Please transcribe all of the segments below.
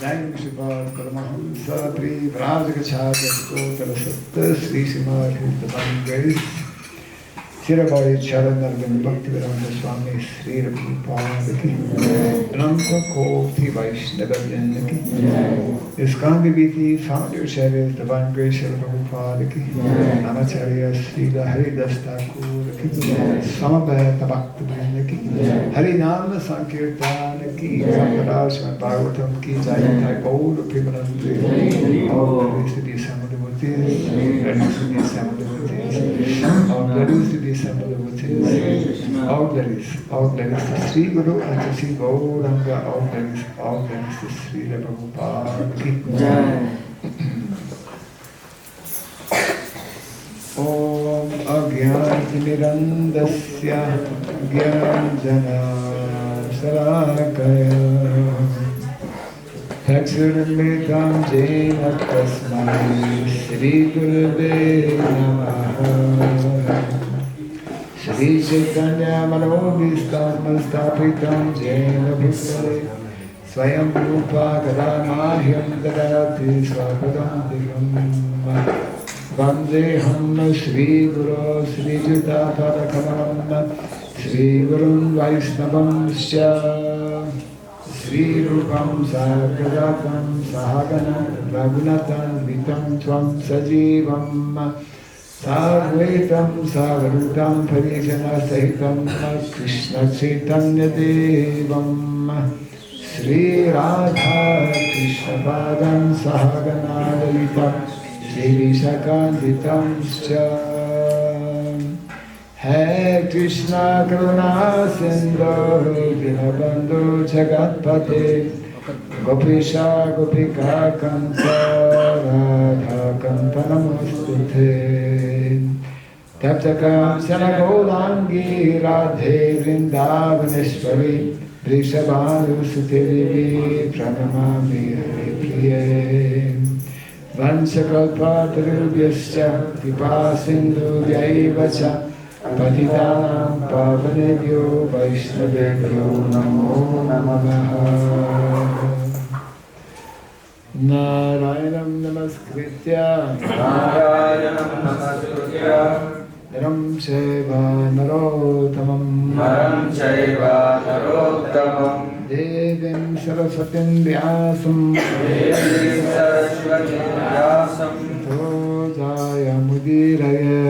Jai Shrivad Paramahamsa Pri Vrajagacharya Sutotara Satta Sri Simadhi Divine Grace Sirabhai Charanarvind Bhaktivedanta Swami Sri Prabhupada Ki Ananta Koti Vaishnava Ki ISKCON Viviti Founder Service Divine Grace Sri Prabhupada Ki Namacharya Srila Haridas Thakur Ki Samabhata Bhaktivinoda Ki Harinama Sankirtan Ki Sankara Srimad Bhagavatam Ki Jai Gaur Premanande all glories to the assembled devotees, glories to the assembled devotees, all glories to the assembled devotees, all glories to Sri Guru and to Sri Gauranga, all glories to Sri Prabhupada Ki Jai. Om Agyantimirandasya Gyanjana Salakaya Taksuramitam Jena Tasmai Shri Gurave Namaha Shri Chaitanya Manobhistam Stapitam Jena Bhutale Swayam Rupa Gadamahyam Dadati Swapadam Digam Vandeham Shri Guru Shri Juta Padakamalam Shri Gurun Vaisnavam Sya Sri Rupam Sargadatam Sahagana Raghunatan Vitam Tvam Sajivam Sarvetam Savarutam Parijana Sahitam Krishna Chaitanya Devam Sri Radha Krishna Padam Sahagana Lalitam Shri Shakanditam Scha Hai Krishna Karuna Sindhu Dinabandhu Jagatpate Gopisha Gopika Kanta Radha Kanta Namostute Taptakam Sanagolangi Radhe Vrindavaneshwari Vrishabhalu Sutedevi Pranamami Haripriye Vansakalpatarubhyascha Kripa Sindhu Vyaivacha Patitanam Pavanebhyo Vaishnavebhyo Namo Namaha Narayanam Namaskritya Naram Chaiva Narottamam Devim Saraswatim Vyasam Jaya Mudiraya.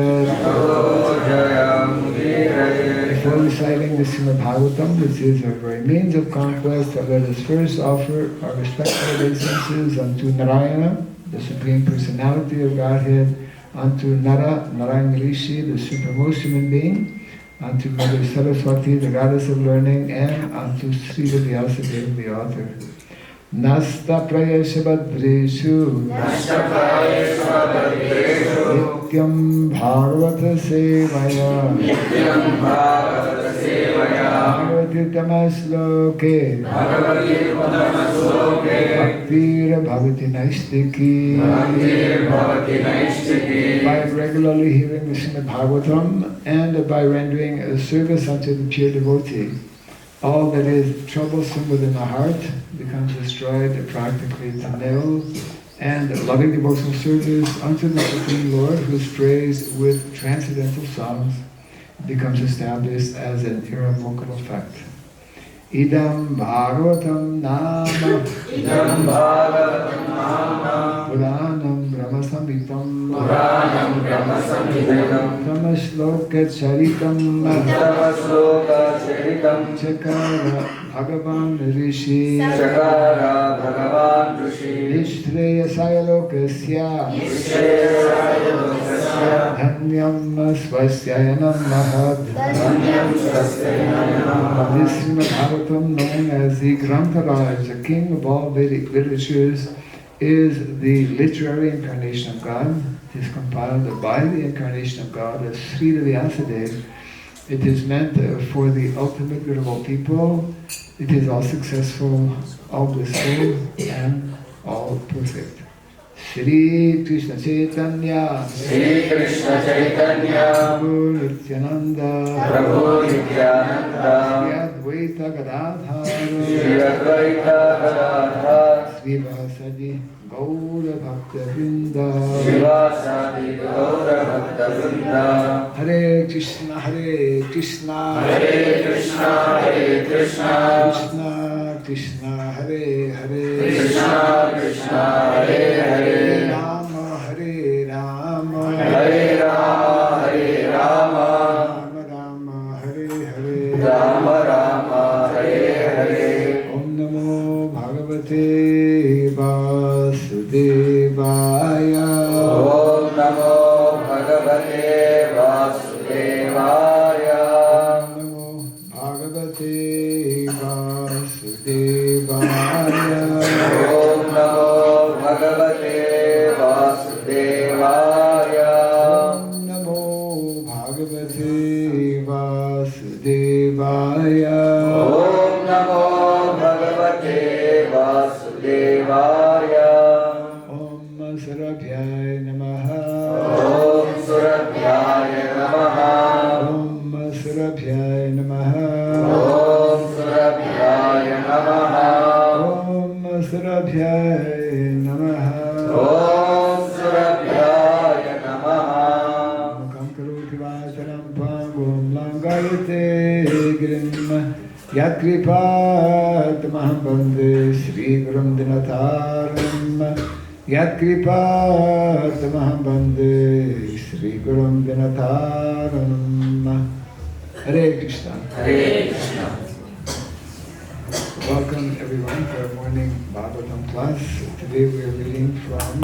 Before reciting the Srimad Bhagavatam, which is our very means of conquest, let us first offer our respectful obeisances unto Narayana, the Supreme Personality of Godhead, unto Narayan Rishi, the supremmost human being, unto Mother Saraswati, the goddess of learning, and unto Srila Vyasadeva, the author. Nasta prayashabhadreshu Nityam Bhagavata Sevaya Bhagavati Tamasloke Bhaktir Bhavati Naistiki. By regularly hearing the Srimad Bhagavatam and by rendering a service unto the pure devotee, all that is troublesome within the heart becomes destroyed practically to nil, and loving devotional service unto the Supreme Lord, who is praised with transcendental songs, becomes established as an irrevocable fact. Idam Bhagavatam Nama Puranam Brahma Samhitam Tamashloka Charitam Chakara Bhagavan Rishi Nishtraya Sayalokasya Dhanyam Swasyayanam Mahad. This Srimad Bhagavatam, known as the Grantharaj, the king of all Vedic literatures, is the literary incarnation of God. It is compiled by the incarnation of God as Srila Vyasadeva. It is meant for the ultimate good of all people. It is all successful, all blissful, and all perfect. Shri Krishna Chaitanya Prabhu Nityananda Shri Advaita Gadadhara Vivasadi Gaura Bhakta Vrinda Vivasadi Gaura Bhakta Vrinda Hare Krishna Hare Krishna Hare Krishna Hare Krishna Krishna Krishna Hare Hare Krishna Krishna Hare Hare Rama Hare Rama Hare Rama Hare Rama Rama Rama Hare Hare Rama Rama Hare Hare Om Namo Bhagavate Vasudevaya Om Namo Bhagavate Vasudevaya Om Namo Bhagavate Vasudevaya Om Namo Bhagavate Vasudevaya Om Namo Bhagavate Vasudevaya Om Namo Bhagavate Vasudevaya Om Sarabhyaya Namaha Om Surabhyaya Namaha Om Sarabhyaya Namaha Om Surabhyaya Namaha Om Sarabhyaya Namaha Om Surabhyaya Namaha Mukam karoti vacharam pangum langayate girim Yatkripat maham bande Sri Gurum Dinataram Yatkripat maham bande Sri Gurum Dinataram Hare Krishna. Hare Krishna. Welcome everyone to our morning Bhagavatam class. Today we are reading from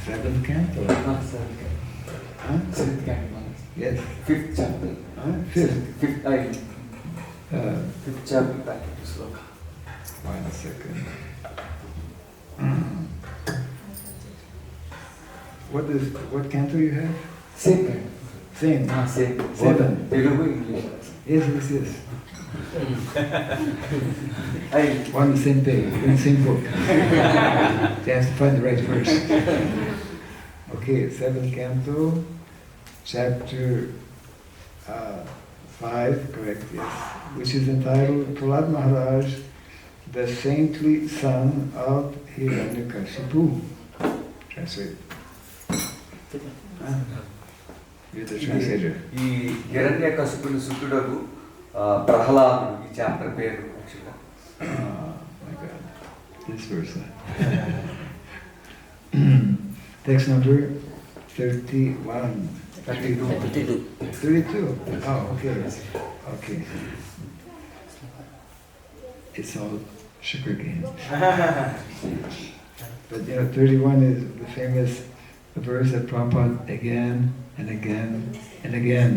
7th canto. Huh? Yes. Fifth chapter. Fifth. Fifth chapter. Sloka. 1 second. What canto you have? Same. Same. Same. 7. Telugu, English. Yes. I We're on the same page, in the same book. They have to find the right verse. Okay, 7th canto, chapter 5, correct, yes, which is entitled Prahlad Maharaj, the saintly son of Hiranyakashipu. Translate. You're the translator. ఈ హిరణ్యకశిపుని సుతుడకు ప్రహ్లాదుడు ఈ chapter పేరు యాక్చువల్గా. Oh my God, this verse. Text number 31. 32. 32. Oh, okay. Okay. It's all sugar cane. But 31 is the famous verse that Prabhupada again and again and again,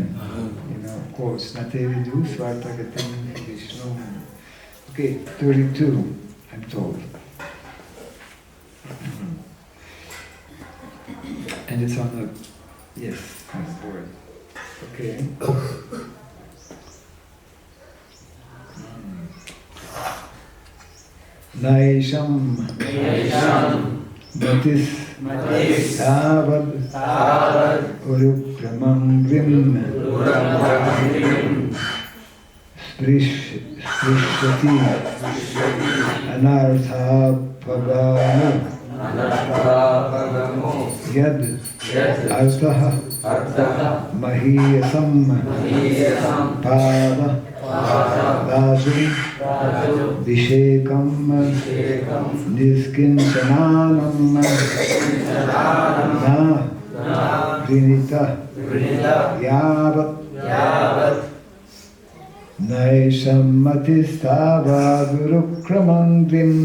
quotes. Natevidu Svartagatim Vishnu. Okay, 32, I'm told. And it's on the, yes, on the board. Okay. Naisham Matis Tavad Urukramam Grim Sprishati Anartha Pagamo Yad Artaha Mahiyasam Pada Rajum Vishekam Niskinsananam Na Grinita Yavat Naishammatistava Gurukramangrim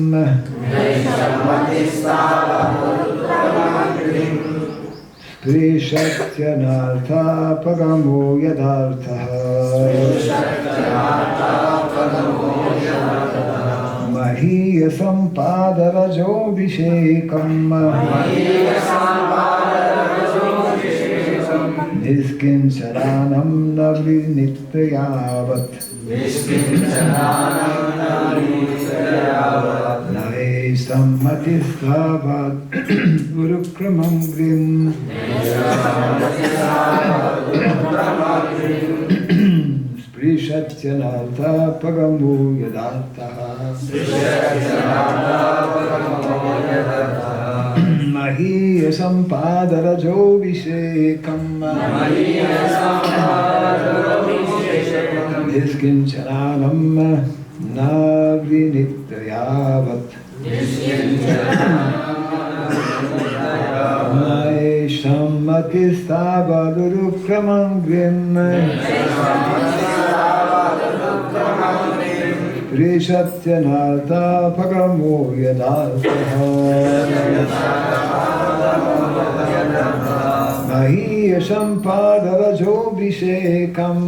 Prishatyanartha Pagamo Yadartha Mahiyasam Padarajo Vishekam Niskin Saranam Navri Nityavat Naisam Matistavat Gurukramam Grim Sprishat Srishatyanartha pagamu yadattaha Mahiya sampadarajo vishekam Niskincharanam na vinityavat Maesham matistavadurukkramam grim Prishatyanartha pagamo yadattaha Mahiya sampadarajo vishekam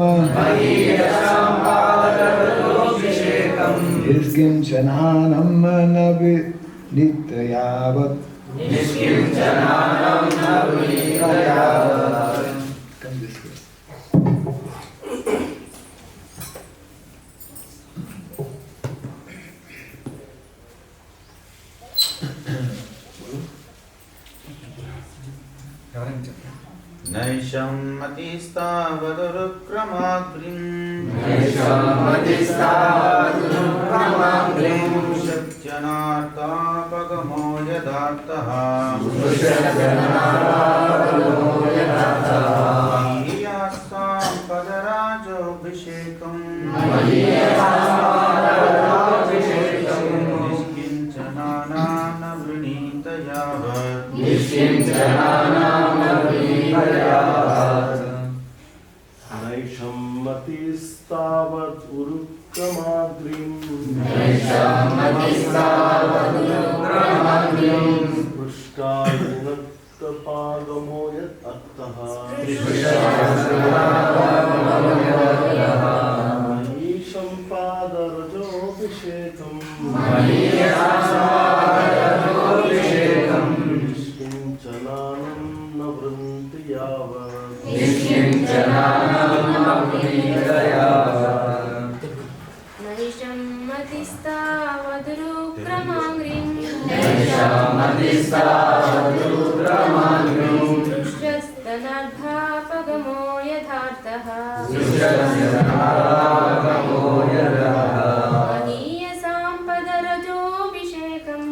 Niskincharanam na vinityavat Come this way. ఎవరైనా చెప్పండి. నైషం మతిస్తావదురుక్రమాగ్రిం సత్యనార్థాపగమో యదార్థః మహీయాసాం పదరాజోభిషేకం నిష్కించనానా న వృణీత యావత్ నైషం మతిస్తావద్ ఉరుక్రమాగ్రిం పృష్టాయనక్తపాదమో యత్ అత్తః మహీషం పాదరజోభిషేకం నిష్కించనానం న వృంతి యావత్ నైషం మతిస్తావదురుక్రమాగ్రిం దృష్టస్తనర్భాపగమో యథార్థః మహీయసాం పదరజోభిషేకం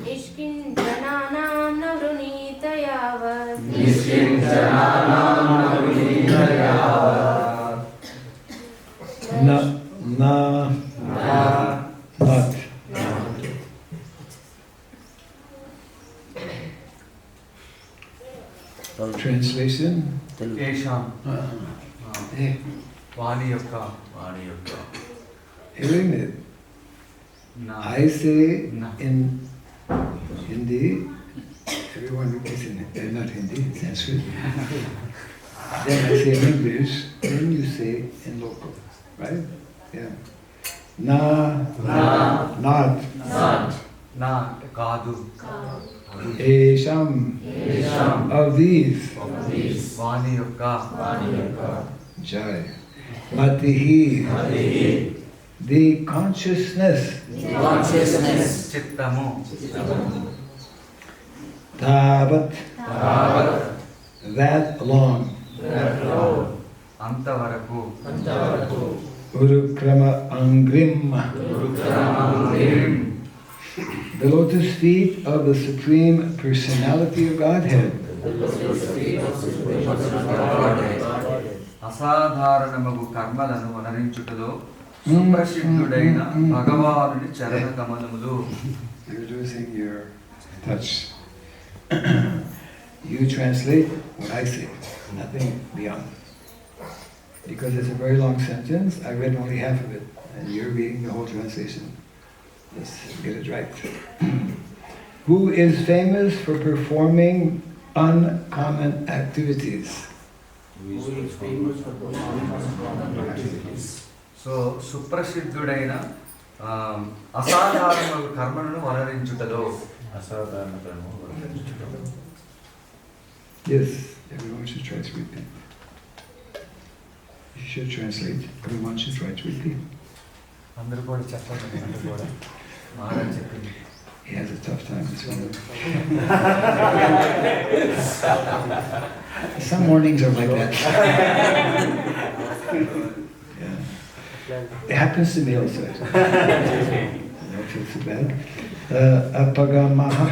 నిష్కించనానాం న వృణీత యావత్ Na not. Translation. ఏషాం Hey, వాణి యొక్క hearing it. నా I say No. in Hindi, everyone is in not Hindi, Sanskrit. Then I say in English, then you say in local, right? Yeah. Na, not, నా అంటే కాదు Esham, of these, వాణి యొక్క Jai, Matihi, the consciousness, చిత్తము Tavat, that long, అంతవరకు Urukrama Angrim, the lotus feet of the Supreme Personality of Godhead. అసాధారణమగు కర్మలను వనరించుటలో సుప్రసిద్ధుడైన భగవానుని చరణ కమలములు. You're losing your touch. You translate what I say, nothing beyond. Because it's a very long sentence, I read only half of it, and you're reading the whole translation. Let's get it right. Who is famous for performing uncommon activities? So సుప్రసిద్ధుడైన అసాధారణమగు కర్మలను వనరించుటలో. Yes, everyone should try to repeat. You should translate. Everyone should try to repeat. అందరూ కూడా చెప్పండి. అందరూ కూడా మహారాజ్ చెప్పింది. He has a tough time this one. Some mornings are like that. Yeah. It happens to me also. I don't feel too bad. Apagamaha.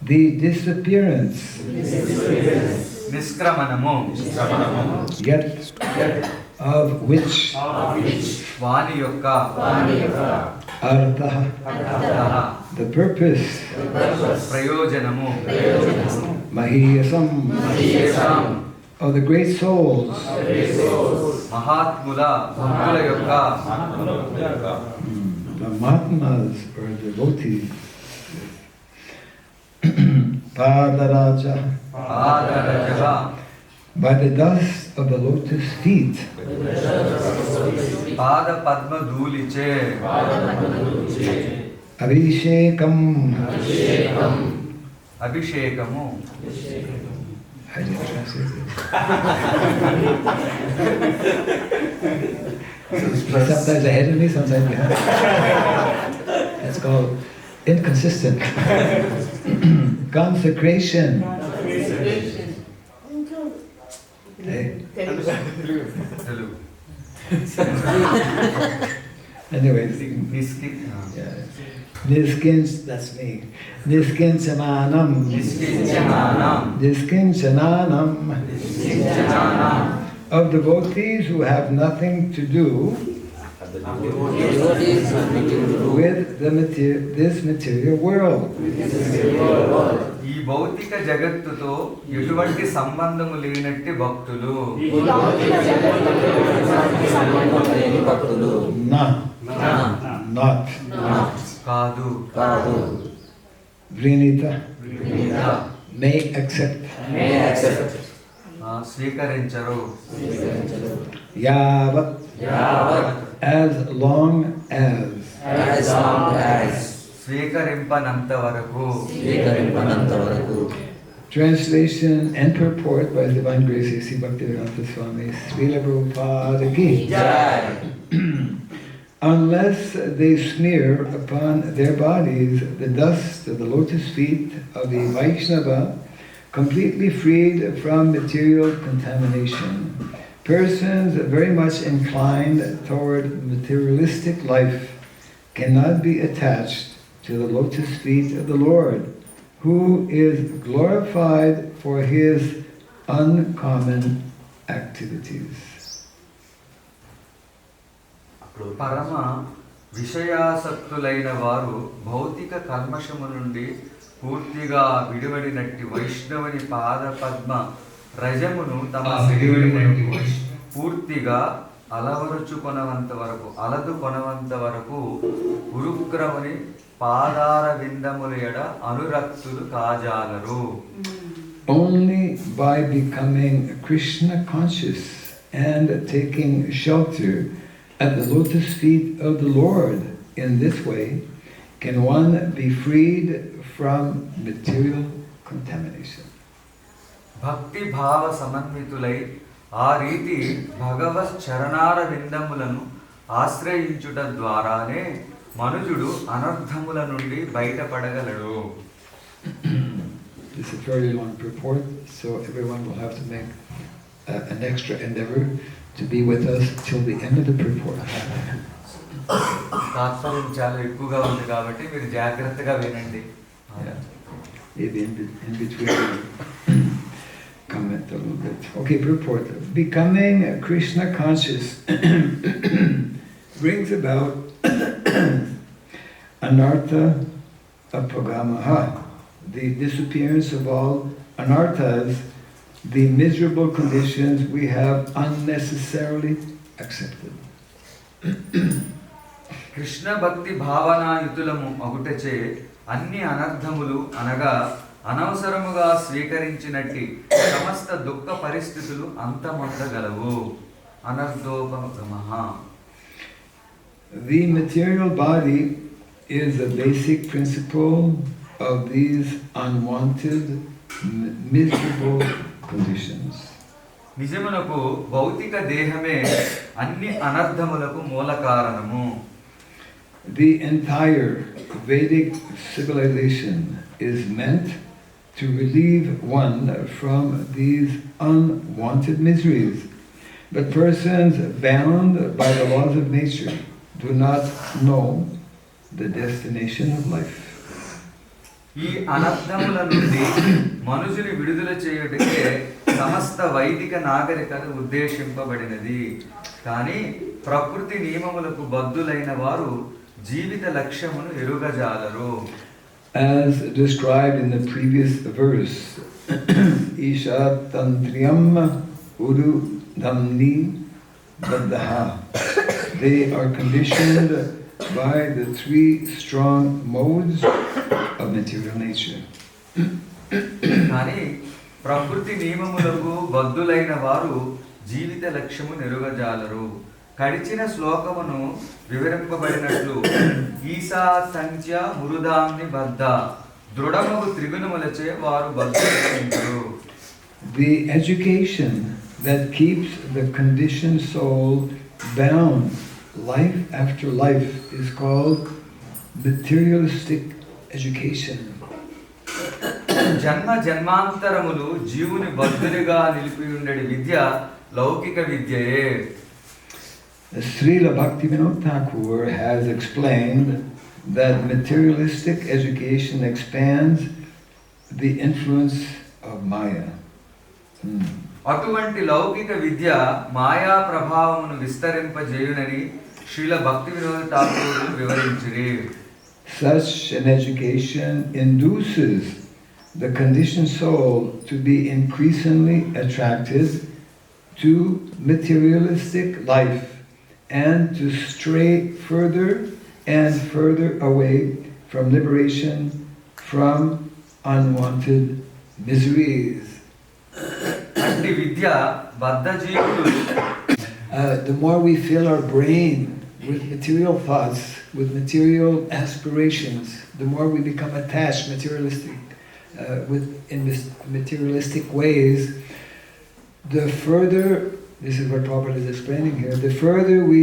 The disappearance. నిష్క్రమణము Yet of which వాని యొక్క artha, the purpose, ప్రయోజనము mahiyasam, of the great souls, మహాత్ముల భక్తుల యొక్క the Mahatmas or devotees, Padaraja, ఆదరజః by the dust of the lotus feet, పాద Padma ధూళిచే Abhishekam, అభిషేకము how do you translate it? Sometimes ahead of me, sometimes behind. It's called inconsistent. Consecration. Hey. Telugu Anyways, నిష్కి yeah. Niskins, that's me. Niskinchamanam. నిష్కించనానం Niskinchamanam. నిష్కించనానం Of devotees who have nothing to do with this material world. ఈ భౌతిక జగత్తుతో ఎటువంటి సంబంధము లేనట్టి భక్తులు Not. కాదు Vrinita may accept. స్వీకరించరు Yavat. As long as. స్వీకరింపనంత వరకు Translation and purport by His Divine Grace A.C. Bhaktivedanta Swami Srila Prabhupada Ki. Unless they smear upon their bodies the dust of the lotus feet of the Vaishnava, completely freed from material contamination, persons very much inclined toward materialistic life cannot be attached to the lotus feet of the Lord, who is glorified for His uncommon activities. పరమ విషయాసక్తులైన వారు భౌతిక కల్మషము నుండి పూర్తిగా విడివడినట్టి వైష్ణవుని పాద పద్మ రజమును తమ శరీరమును పూర్తిగా అలదుకొనవంత వరకు ఉరుక్రముని పాదార విందముల ఎడ అనురక్తులు కాజాలరు. Only by becoming Krishna conscious and taking shelter at the lotus feet of the Lord in this way can one be freed from material contamination. భక్తి భావ సమన్వితులై ఆ రీతి భగవత్ చరణార విందములను ఆశ్రయించుట ద్వారానే మనుజుడు అనర్థముల నుండి బయటపడగలడు. This is a fairly long purport, so everyone will have to make an extra endeavor to be with us till the end of the purport. తాత్పర్యం చాలా ఎక్కువగా ఉంది కాబట్టి మీరు జాగ్రత్తగా వినండి. Maybe in between comment a little bit. Okay, purport. Becoming Krishna conscious brings about anartha apagamaha, the disappearance of all anarthas, the miserable conditions we have unnecessarily accepted. Krishna భక్తి భావనాయుతులము అగుటచే అన్ని అనర్థములు అనగా అనవసరముగా స్వీకరించినట్టి సమస్త దుఃఖ పరిస్థితులు అంతమొందగలవు. అనర్థోపగమః. The material body is a basic principle of these unwanted, miserable conditions. నిజమునకు భౌతిక దేహమే అన్ని అనర్థములకు మూల కారణము. The entire Vedic civilization is meant to relieve one from these unwanted miseries. But persons bound by the laws of nature do not know the destination of life. ఈ అనర్థముల నుండి మనుషుని విడుదల చేయుటకే సమస్త వైదిక నాగరికత ఉద్దేశింపబడినది. కానీ ప్రకృతి నియమములకు బద్ధులైన వారు జీవిత లక్ష్యమును ఎరుగజాలరు. As described in the previous verse, Isha Tantriyam Uru Dhamni Baddha. They are conditioned by the three strong modes of material nature. కానీ ప్రకృతి నియమములకు బద్ధులైన వారు జీవిత లక్ష్యము నెరుగజాలరు. కడిచిన శ్లోకమును వివరింపబడినట్లు ఈశా సంఖ్య మురుదాంని బద్ధ దృఢమగు త్రిగుణములచే వారు బద్ధులు. The education that keeps the conditioned soul bound life after life is called materialistic education. జన్మ జన్మాంతరములు జీవుని బద్ధులుగా నిలిపి ఉండడి విద్య లౌకిక విద్యయే. Srila Bhaktivinoda Thakur has explained that materialistic education expands the influence of Maya. అటువంటి లౌకిక విద్య మాయా ప్రభావమును విస్తరింపజేయునని శ్రీల భక్తి వినోద Thakur వివరించిరి. Such an education induces the conditioned soul to be increasingly attracted to materialistic life and to stray further and further away from liberation from unwanted miseries. అట్టి విద్య బద్ధ జీవులు The more we fill our brain with material thoughts, with material aspirations, the more we become attached in materialistic ways, the further, this is what Prabhupada is explaining here, the further we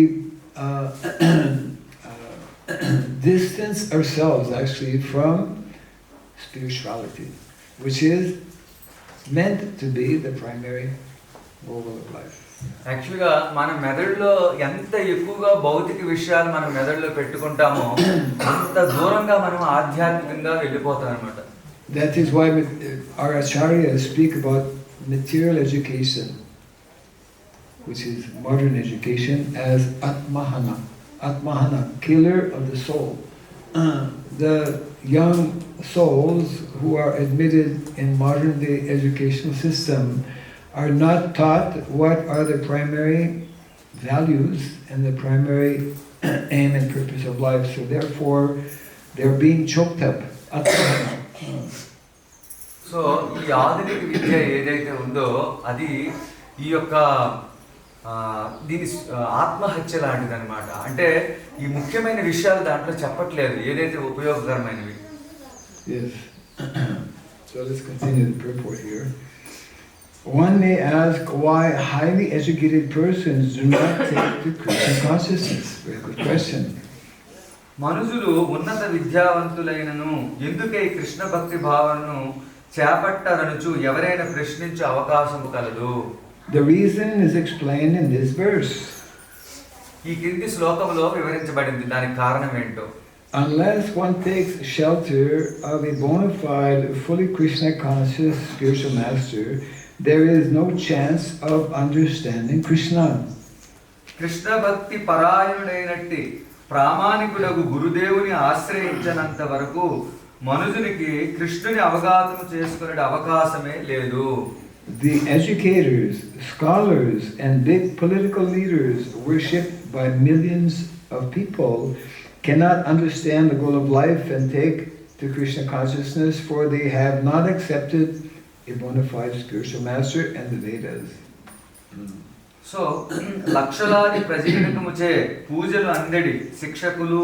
distance ourselves actually from spirituality, which is meant to be the primary goal of life. యాక్చువల్గా మన మెదడులో ఎంత ఎక్కువగా భౌతిక విషయాలు మన మెదడులో పెట్టుకుంటామో అంత దూరంగా మనం ఆధ్యాత్మికంగా వెళ్ళిపోతాం అనమాట. That is why our acharyas speak about material education, which is modern education, as atmahana. Atmahana, killer of the soul. The young souls who are admitted in modern day educational system are not taught what are the primary values and the primary aim and purpose of life. So therefore, they're being choked up. So ఈ ఆధునిక విద్య ఏదైతే ఉందో అది ఈ యొక్క దీని ఆత్మహత్య లాంటిది అనమాట. అంటే ఈ ముఖ్యమైన విషయాలు దాంట్లో చెప్పట్లేదు ఏదైతే ఉపయోగకరమైనవి. Yes. So let's continue the purport here. One may ask why highly educated persons do not take to Krishna consciousness. Very good question. మనుషులు ఉన్నత విద్యావంతులైనను ఎందుకే కృష్ణ భక్తి భావనను చేపట్టరనుచు ఎవరైనా ప్రశ్నించే అవకాశం కలదు. The reason is explained in this verse. ఈ కింది శ్లోకంలో వివరించబడింది దానికి కారణం ఏంటో. Unless one takes shelter of a bona fide, fully Krishna conscious spiritual master, there is no chance of understanding Krishna. Krishna భక్తి పరాయణుడైనట్టి ప్రామాణికుడగు గురుదేవుని ఆశ్రయించనంత వరకు మనుషునికి కృష్ణుని అవగాహన చేసుకునే అవకాశమే లేదు. The educators, scholars and big political leaders worshipped by millions of people cannot understand the goal of life and take to Krishna consciousness, for they have not accepted a bona fide spiritual master and the Vedas. So లక్షలాది ప్రజలకుముచే పూజలు అందడి శిక్షకులు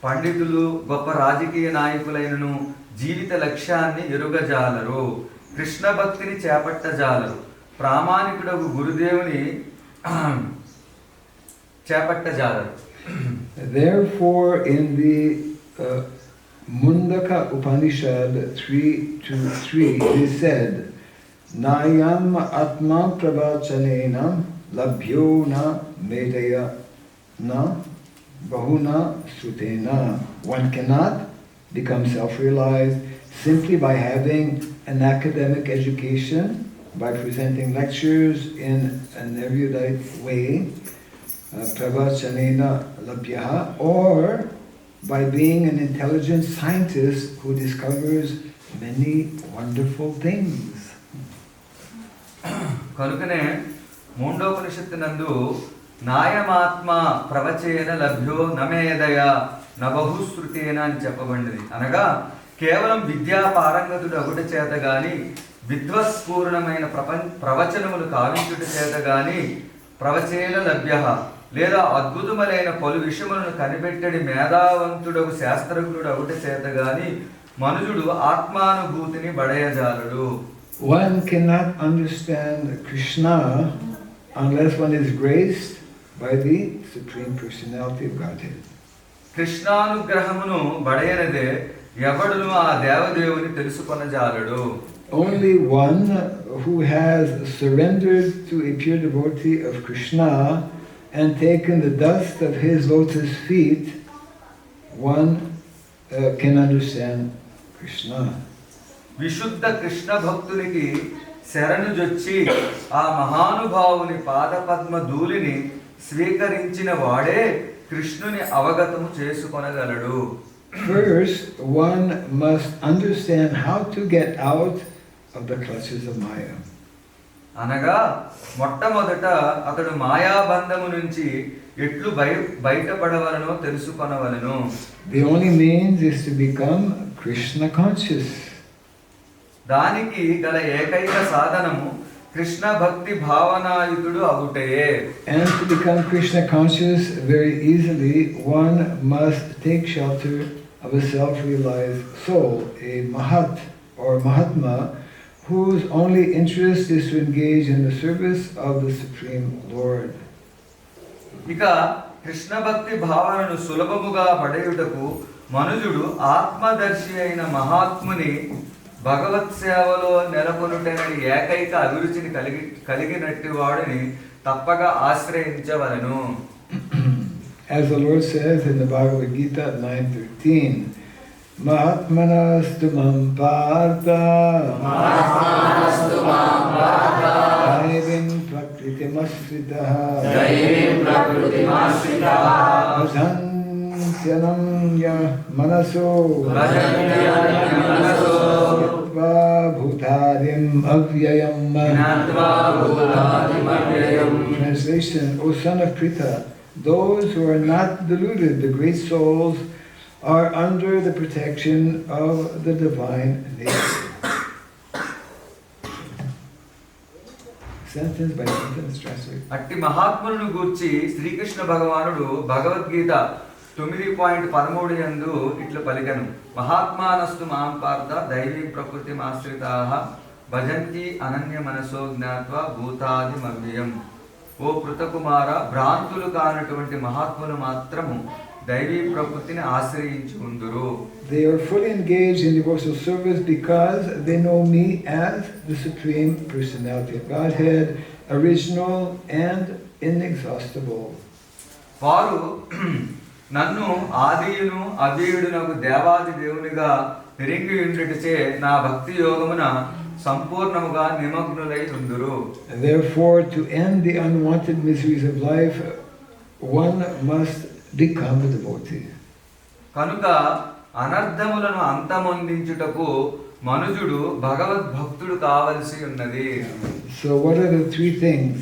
పండితులు గొప్ప రాజకీయ నాయకులైనను జీవిత లక్ష్యాన్ని ఎరుగజాలరు, కృష్ణ భక్తిని చేపట్టజాలరు, ప్రామాణికుడగు గురుదేవుని చేపట్టజాలరు. Therefore, in the Mundaka Upanishad 3:2-3, it is said, Nayam Atma Pravachanena Labhyo na Medaya na Bahuna Sutena. One cannot become self-realized simply by having an academic education, by presenting lectures in an erudite way, pravachanena labhyaha, or by being an intelligent scientist who discovers many wonderful things. కనుకనే ముండోపనిషత్తునందు నాయమాత్మ ప్రవచేన లభ్యో నమేదయ నబహుశ్రుతేన అని చెప్పబడినది. అనగా కేవలం విద్యా పారంగతుడు అగుట చేత గాని, విద్వత్పూర్ణమైన ప్రవచనములు కావించుట చేత గాని, ప్రవచేన లభ్య లేదా అద్భుతములైన పలు విషయములను కనిపెట్టడి మేధావంతుడగు శాస్త్రజ్ఞుడు అగుట చేత గాని మనుజుడు ఆత్మానుభూతిని బడయజాలడు. One cannot understand Krishna unless one is graced by the Supreme Personality of Godhead. కృష్ణానుగ్రహమును బడయనదే ఎవడును ఆ దేవదేవుని తెలుసుకొనజాలడు. Only one who has surrendered to a pure devotee of Krishna and taken the dust of his lotus feet, one can understand Krishna. విశుద్ధ కృష్ణ భక్తునికి శరణుజొచ్చి ఆ మహానుభావుని పాదపద్మ ధూళిని స్వీకరించిన వాడే కృష్ణుని అవగతము చేసుకొనగలడు. First, one must understand how to get out of the clutches of Maya. అనగా మొట్టమొదట అతడు మాయాబంధము నుంచి ఎట్లు బయటపడవలనో తెలుసుకొనవలెను. The only means is to become Krishna conscious. దానికి గల ఏకైక సాధనము కృష్ణ భక్తి భావనాయుతుడు అగుటయే. And to become Krishna conscious very easily, one must take shelter of a self-realized soul, a Mahat or Mahatma, whose only interest is to engage in the service of the Supreme Lord. ఇక కృష్ణ భక్తి భావనను సులభముగా పడయుటకు మనుజుడు ఆత్మదర్శి అయిన మహాత్ముని భగవత్ సేవలో నెలకొనుటనని ఏకైక అభిరుచిని కలిగినట్టి వాడిని తప్పక ఆశ్రయించవలెను. As the Lord says in the Bhagavad Gita 9:13, Mahatmanastu mam partha daivim prakritimashritaha bhajantyanam ya manaso yatva bhutadim avyayam. Translation: O son of Pritha, those who are not deluded, the great souls, are under the protection of the divine nature. Sentence by sentence translate. అట్టి మహాత్ములను గూర్చి శ్రీకృష్ణ భగవానుడు భగవద్గీత 9.13 యందు ఇట్లు పలికెను. మహాత్మానస్తు మాం పార్థ దైవీ ప్రకృతి ఆశ్రితాః భజంతి అనన్య మనసో జ్ఞాత్వా భూతాదిమవ్యయం. ఓ పృతకుమార, భ్రాంతులు కానటువంటి మహాత్ములు మాత్రము దైవీ ప్రకృతిని ఆశ్రయించి ఉందురు. They are fully engaged in devotional service because they know me as the Supreme Personality of Godhead, original and inexhaustible. వారు నన్ను ఆదియును అవ్యయుడునకు దేవాది దేవునిగా తిరిగి ఉండుటచే నా భక్తి యోగమున సంపూర్ణముగా నిమగ్నులై ఉందురు. Therefore, to end the unwanted miseries of life, one must become a devotee. కనుక అనర్థములను అంతమొందించుటకు మనుజుడు భగవద్భక్తుడు కావలసి ఉన్నది. So what are the three things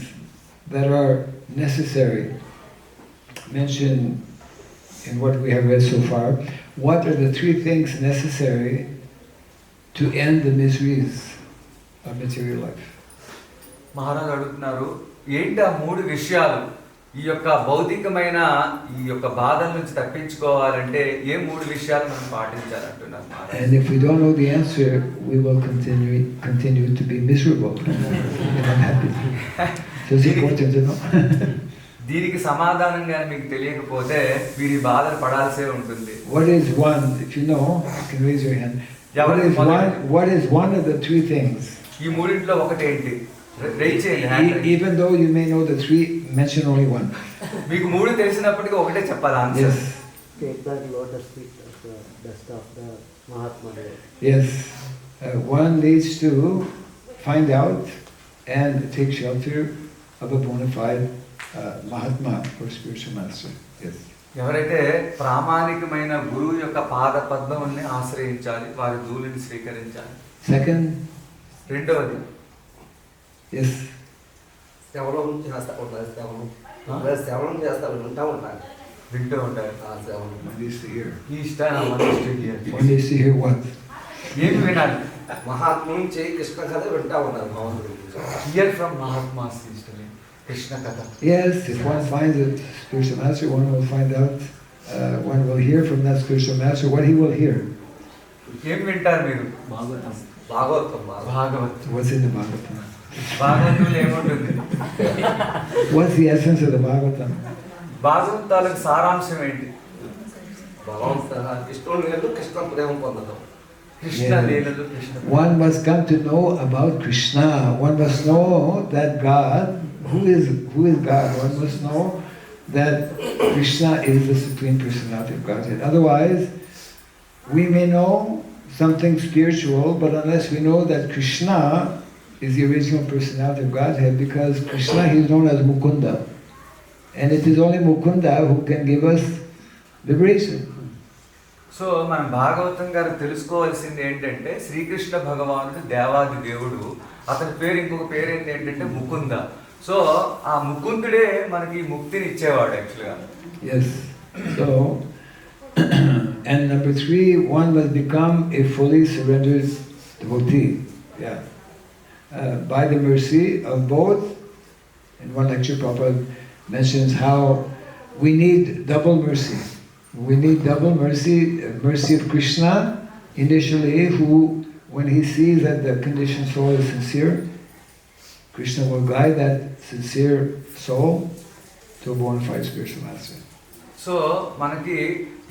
that are necessary mentioned in what we have read so far? What are the three things necessary to end the miseries of material life? మహారాజు అడుగుతున్నారు, ఏంటి ఆ మూడు విషయాలు ఈ యొక్క భౌతికమైన ఈ యొక్క బాధల నుంచి తప్పించుకోవాలంటే ఏ మూడు విషయాలు మనం పాటించాలంటున్నారు మహారాజు. And if we don't know the answer, we will continue to be miserable and unhappy. So it's important to know. దీనికి సమాధానంగా మీకు తెలియకపోతే వీరి బాధలు పడాల్సే ఉంటుంది. What is one? If you know, you can raise your hand. What is one of the three things? ఈ మూడింట్లో ఒకటి ఏంటి? రైట్ చేయండి hand. Even though you may know the three, mention only one. మీకు మూడు తెలిసినప్పటికీ ఒకటే చెప్పాలి answer. Yes. Take the lotus feet of the dust of the Mahatma Deva. Yes. One needs to find out and take shelter of a bona fide Mahatma or spiritual master. Yes. ఎవరైతే ప్రామాణికమైన గురువు యొక్క పాద పద్మముల్ని ఆశ్రయించాలి, వారి ధూళిని స్వీకరించాలి. Second. రెండవది. Yes. శ్రవణం చేస్తా ఉంటారు, శ్రవణం చేస్తారు, వింటూ ఉంటారు. వింటూ ఉంటారు. శ్రవణం. One needs to hear. ఈ ఇష్టాన్ని మనసు One needs to hear what? ఏమి వినాలి? మహాత్ముల నుంచి కృష్ణ కథ వింటూ ఉన్నారు భగవంతుడు. Here from mahatmas history, Krishna కథ. Yes, if one finds a spiritual master, one will find out, one will hear from that spiritual master what he will hear. ఏం వింటారు మీరు? Bhagavatam. Bhagwat. What's in the Bhagavatam? భాగవతంలో ఏముంటుంది? What's the essence of the Bhagavatam? భాగవతాలకు సారాంశం ఏంటి? భగవంతుడు కృష్ణుని లేదు, కృష్ణ ప్రేమ పొందడం. కృష్ణ లీలలు, Krishna. One must come to know about Krishna. One must know that God, who is God. One must know that Krishna is the Supreme Personality of Godhead. Otherwise, we may know something spiritual, but unless we know that Krishna is the original personality of Godhead, because Krishna, he is known as Mukunda. And it is only Mukunda who can give us liberation. So మనం భాగవతం గారు తెలుసుకోవాల్సింది ఏంటంటే శ్రీకృష్ణ భగవానుడు దేవాది దేవుడు, అతని పేరు ఇంకొక పేరు ఏంటంటే ముకుంద. సో ఆ ముకుందుడే మనకి ముక్తిని ఇచ్చేవాడు యాక్చువల్గా. Yes. So, and number three, one must become a fully surrendered devotee. Yeah. By the mercy of both. In one lecture, Prabhupada mentions how we need double mercy. We need double mercy, mercy of Krishna initially, who, when he sees that the conditioned soul is sincere, Krishna will guide that sincere soul to a bona fide spiritual master. So మనకి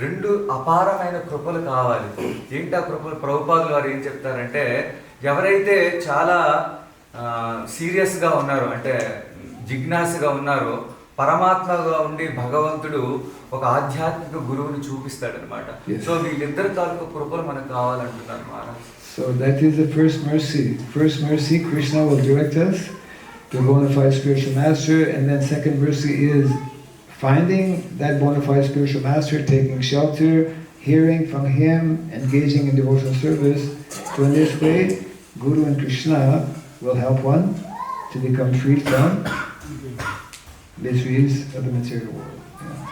రెండు అపారమైన కృపలు కావాలి. ఏంటి ఆ కృపలు? ప్రభుపాదులు వారు ఏం చెప్తారంటే, ఎవరైతే చాలా సీరియస్గా ఉన్నారో, అంటే జిజ్ఞాసగా ఉన్నారో, పరమాత్మగా ఉండి భగవంతుడు ఒక ఆధ్యాత్మిక గురువుని చూపిస్తాడనమాట. సో వీళ్ళిద్దరి తాలూకు కృపలు మనకు కావాలంటున్నారు Maharaj. So that is the first mercy. First mercy, Krishna will direct us to a bona fide spiritual master, and then second mercy is finding that bona fide spiritual master, taking shelter, hearing from him, engaging in devotional service. So in this way, Guru and Krishna will help one to become free from miseries of the material world.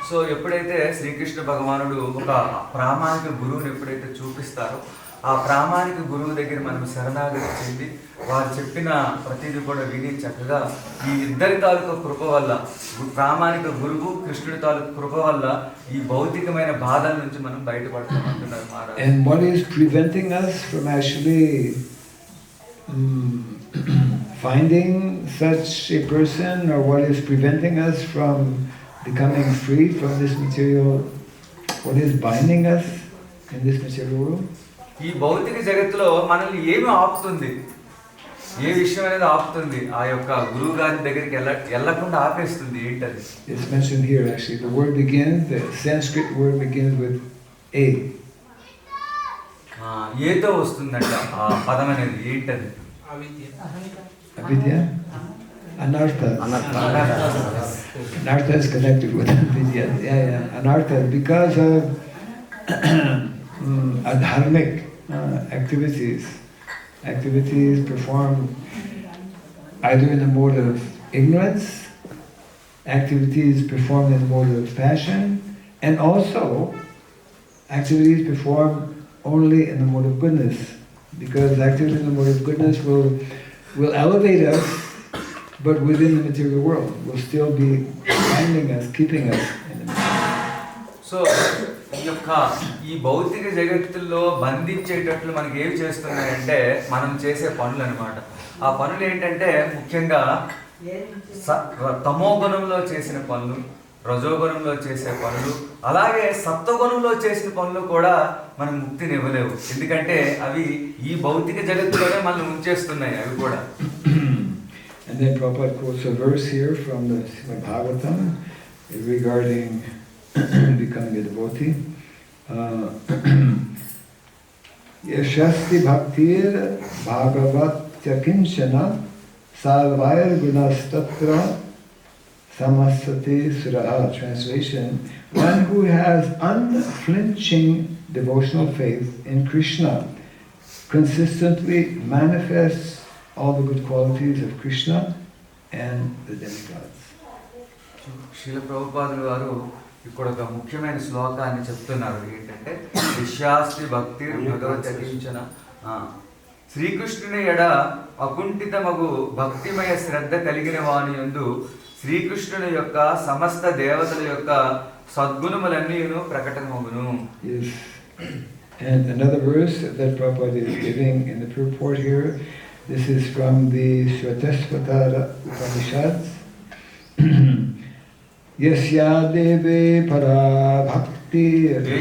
So ఎప్పుడైతే శ్రీకృష్ణ భగవానుడు ఒక ప్రామాణిక గురువుని ఎప్పుడైతే చూపిస్తారో, ఆ ప్రామాణిక గురువు దగ్గర మనం శరణాగతి చెంది వారు చెప్పిన ప్రతిదీ కూడా విని చక్కగా ఈ ఇద్దరి తాలూకు కృప వల్ల, ప్రామాణిక గురువు కృష్ణుడి తాలూకు కృప వల్ల ఈ భౌతికమైన బాధల నుంచి మనం బయటపడతామంటున్నారు Maharaj. And what is preventing us from actually finding such a person, or what is preventing us from becoming free from this material, what is binding us in this material world? ఈ భౌతిక జగత్తులో మనల్ని ఏమి ఆపుతుంది? ఏ విషయం అనేది ఆపుతుంది? ఆ యొక్క గురువు గారి దగ్గరికి వెళ్ళకుండా ఆపేస్తుంది. ఏంటది? It's mentioned here actually. The word begins, the Sanskrit word begins with A. ఏతో వస్తుందంట ఆ పదం అనేది. ఏంటది? Avidya? Anartha. Anartha is connected with avidya. Yeah. Anartha, because of adharmic activities performed either in the mode of ignorance, activities performed in the mode of passion, and also activities performed only in the mode of goodness, because activities in the mode of goodness will elevate us, but within the material world will still be binding us, keeping us in the material world. So ఈ భౌతిక జగత్తుల్లో బంధించేటట్లు మనకి ఏవి చేస్తున్నాయంటే మనం చేసే పనులు అనమాట. ఆ పనులు ఏంటంటే ముఖ్యంగా తమో గుణంలో చేసిన పనులు, రజోగుణంలో చేసే పనులు, అలాగే సత్వగుణంలో చేసిన పనులు కూడా మనం ముక్తిని ఇవ్వలేవు. ఎందుకంటే అవి ఈ భౌతిక జగత్తులోనే మనం ఉంచేస్తున్నాయి అవి కూడా. And then Prabhupada quotes a verse here from the Srimad Bhagavatam regarding becoming a devotee. Yashasti bhaktir bhagavatya kinchana sarvair gunastatra samasate suraha. Translation: one who has unflinching devotional faith in Krishna consistently manifests all the good qualities of Krishna and the demigods. Srila ప్రభుపాదుల వారు ఇక్కడ ఒక ముఖ్యమైన శ్లోకాన్ని చెప్తున్నారు. ఏంటంటే విశ్వాస్తి భక్తి భగవద్గీంచన, శ్రీకృష్ణుని ఎడ అకుంఠితమగు భక్తిమయ శ్రద్ధ కలిగిన వాని యందు శ్రీకృష్ణుని యొక్క సమస్త దేవతల యొక్క సద్గుణములన్నీను ప్రకటమగును. Yes. And another verse that Prabhupada is giving in the purport here, this is from the Shvatashvatara Upanishads. Yasya deve para bhakti yatha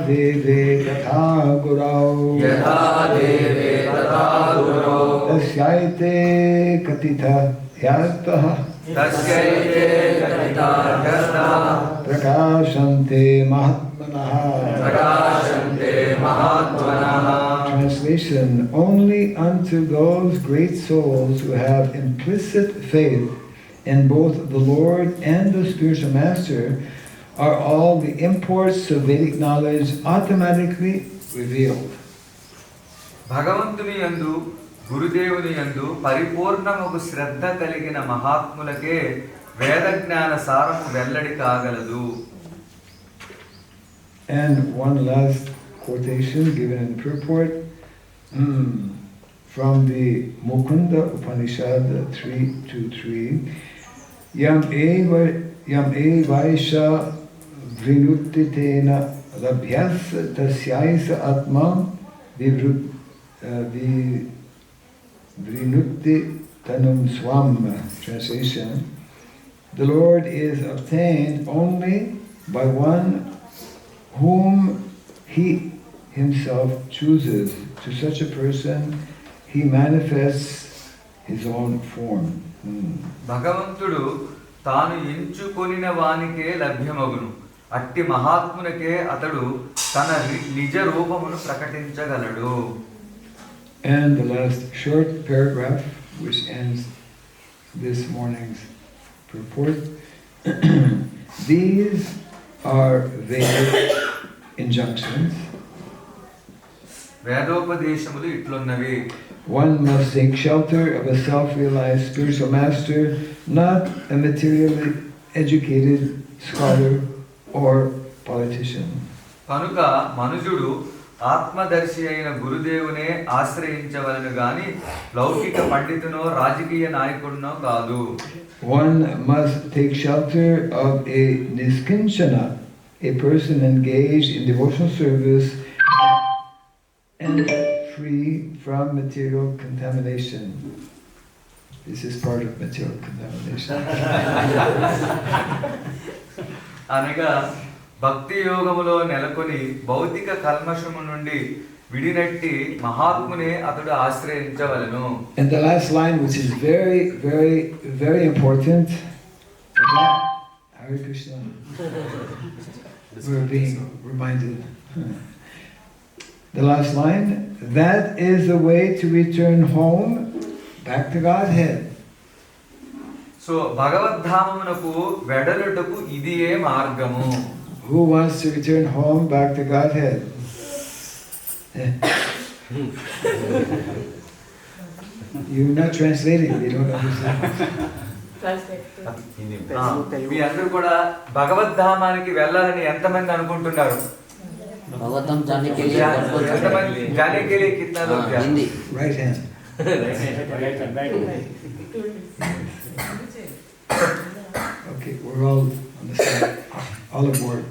deve tatha gurau tasyaite katitha yatah prakashante mahatmanah. Translation: only unto those great souls who have implicit faith in both the Lord and the spiritual master are all the imports of Vedic knowledge automatically revealed. భగవంతుని యందు గురుదేవుని యందు పరిపూర్ణముకు శ్రద్ధ కలిగిన మహాత్ములకే వేద జ్ఞాన సారము వెల్లడి కాగలదు. And one last quotation given in the purport from the Mukunda Upanishad 3.2.3. Yam evaisha vrinuttitena labhyas tasyaisa atma vrinutti tanum swam. Translation: the Lord is obtained only by one whom he himself chooses. To such a person he manifests his own form. భగవంతుడు తాను ఎంచుకొనిన వానికే లభ్యమగును. అట్టి మహాత్మునికే అతడు తన నిజ రూపమును ప్రకటించగలడు. And the last short paragraph which ends this morning's purport. These are Vedic injunctions. వేదోపదేశములు ఇట్లున్నవి. One must take shelter of a self-realized spiritual master, not a materially educated scholar or politician. కనుక మనుజుడు ఆత్మదర్శి అయిన గురుదేవునే ఆశ్రయించవలను గాని లౌకిక పండితునో రాజకీయ నాయకుడినో కాదు. One must take shelter of a niskinchana, a person engaged in devotional service and free from material contamination. This is part of material contamination. అనగా భక్తి యోగములో నెలకొని భౌతిక కల్మషము నుండి విడినట్టి మహాత్మునే అతడు ఆశ్రయించవలెను. And the last line, which is very, very, very important. Hare Krishna. We're being reminded. The last line, that is the way to return home, back to Godhead. So భగవద్ధామమునకు వెడలుటకు ఇదియే మార్గము. Who wants to return home, back to Godhead? You're not translating, they don't understand. మీ అందరూ కూడా భగవద్ధామానికి వెళ్ళాలని ఎంతమంది అనుకుంటున్నారు? भगवतम जाने के लिए ఎంతమంది जाने के लिए कितना लोग जा? Hindi Right hand. Okay, we're all on the same, all aboard.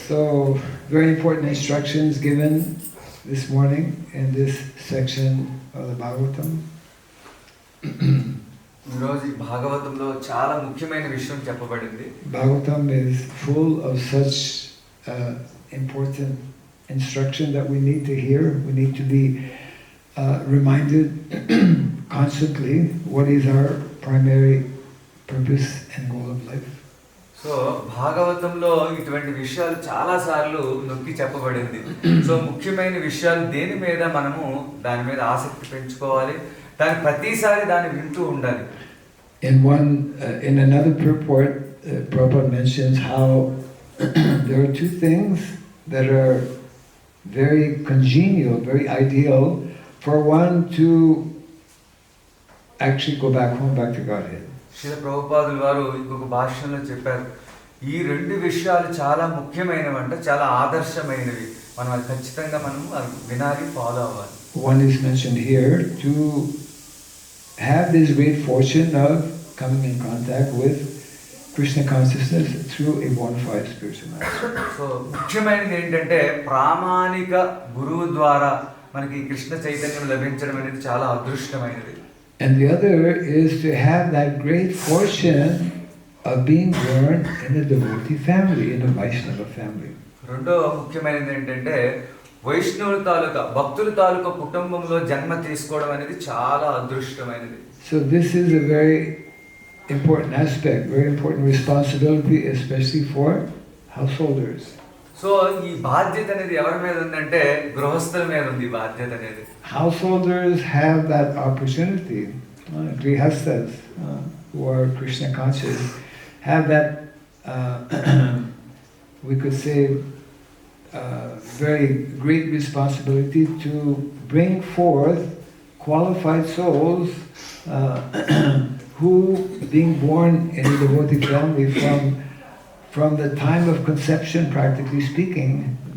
So, very important. important instructions given this morning in this section of the Bhagavatam. ఈరోజు ఈ భాగవతంలో చాలా ముఖ్యమైన విషయం చెప్పబడింది. Bhagavatam is full of such important instruction that we need to hear. We need to be reminded constantly what is our primary purpose and goal of life. So భాగవతంలో ఇటువంటి విషయాలు చాలా సార్లు నొక్కి చెప్పబడింది. సో ముఖ్యమైన విషయాలు దేని మీద మనము దాని మీద ఆసక్తి పెంచుకోవాలి, దాని ప్రతిసారి దాన్ని వింటూ ఉండాలి. In another purport, Prabhupada mentions how there are two things that are very congenial, very ideal for one to actually go back home, back to Godhead. Srila ప్రభుపాదుల వారు ఇంకొక భాష్యంలో చెప్పారు, ఈ రెండు విషయాలు చాలా ముఖ్యమైనవంట, చాలా ఆదర్శమైనవి. మనం అది ఖచ్చితంగా మనం వినాలి, ఫాలో అవ్వాలి. One is mentioned here, to have this great fortune of coming in contact with Krishna consciousness through a bona fide spiritual master. So ముఖ్యమైనది ఏంటంటే ప్రామాణిక గురువు ద్వారా మనకి కృష్ణ చైతన్యం లభించడం అనేది చాలా అదృష్టమైనది. And the other is to have that great fortune of being born in a devotee family, in a Vaishnava family. రెండో ముఖ్యమైనది ఏంటంటే వైష్ణవుల తాలూకా భక్తుల తాలూకా కుటుంబంలో జన్మ తీసుకోవడం అనేది చాలా అదృష్టమైనది. So this is a very important aspect, very important responsibility, especially for householders. So ఈ బాధ్యత అనేది ఎవరి మీద ఉందంటే గృహస్థుల మీద ఉంది ఈ బాధ్యత అనేది. Householders have that opportunity. Grihasthas who are Krishna conscious have that, we could say, very great responsibility to bring forth qualified souls who, being born in a devotee family from the time of conception, practically speaking,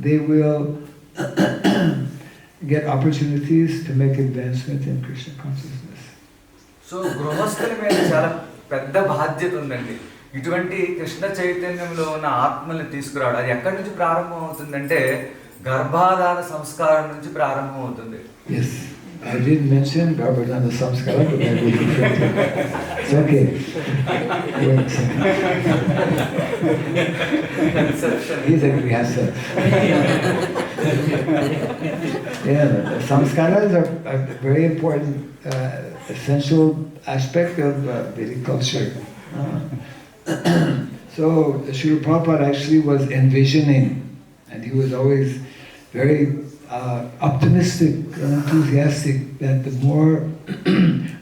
they will get opportunities to make advancement in Krishna consciousness. So గృహస్థుల మీద చాలా పెద్ద బాధ్యత ఉందండి. ఇటువంటి కృష్ణ చైతన్యంలో ఉన్న ఆత్మల్ని తీసుకురావడం అది ఎక్కడి నుంచి ప్రారంభం అవుతుందంటే గర్భాధాన సంస్కారం నుంచి ప్రారంభం అవుతుంది. Yes, I didn't mention Garbhadhana Samskara, but I will refer to it. It's okay. Wait a second. He's a grihastha. Yeah, Samskaras are a very important, essential aspect of Vedic culture. So Srila Prabhupada actually was envisioning, and he was always very optimistic and enthusiastic that the more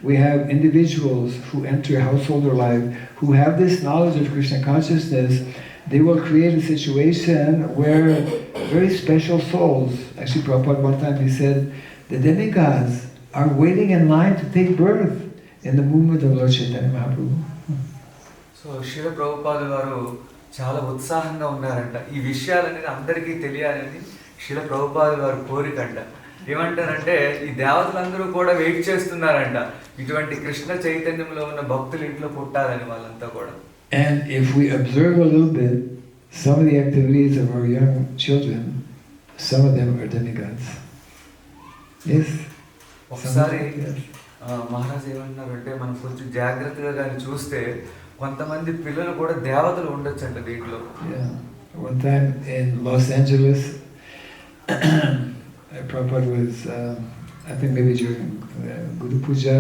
we have individuals who enter householder life who have this knowledge of Krishna consciousness, they will create a situation where very special souls, actually Prabhupada one time he said, the demigods are waiting in line to take birth in the movement of Lord Chaitanya Mahaprabhu. So Srila ప్రభుపాదుల వారు చాలా ఉత్సాహంగా ఉన్నారంట. ఈ విషయాలనేది అందరికీ తెలియాలని శ్రీల ప్రభుపాదుల వారి కోరికంట. ఏమంటారంటే ఈ దేవతలందరూ కూడా వెయిట్ చేస్తున్నారంట ఇటువంటి కృష్ణ చైతన్యంలో ఉన్న భక్తుల ఇంట్లో పుట్టాలని వాళ్ళంతా కూడా. And if we observe a little bit some of the activities of our young children, some of them are demigods. Yes. ఒకసారి మహారాజ్ ఏమన్నారంటే మనం కొంచెం జాగ్రత్తగా కానీ చూస్తే కొంతమంది పిల్లలు కూడా దేవతలు ఉండొచ్చంట దీంట్లో. Yeah. One time in Los Angeles, Prabhupada was, I think maybe during Guru Puja,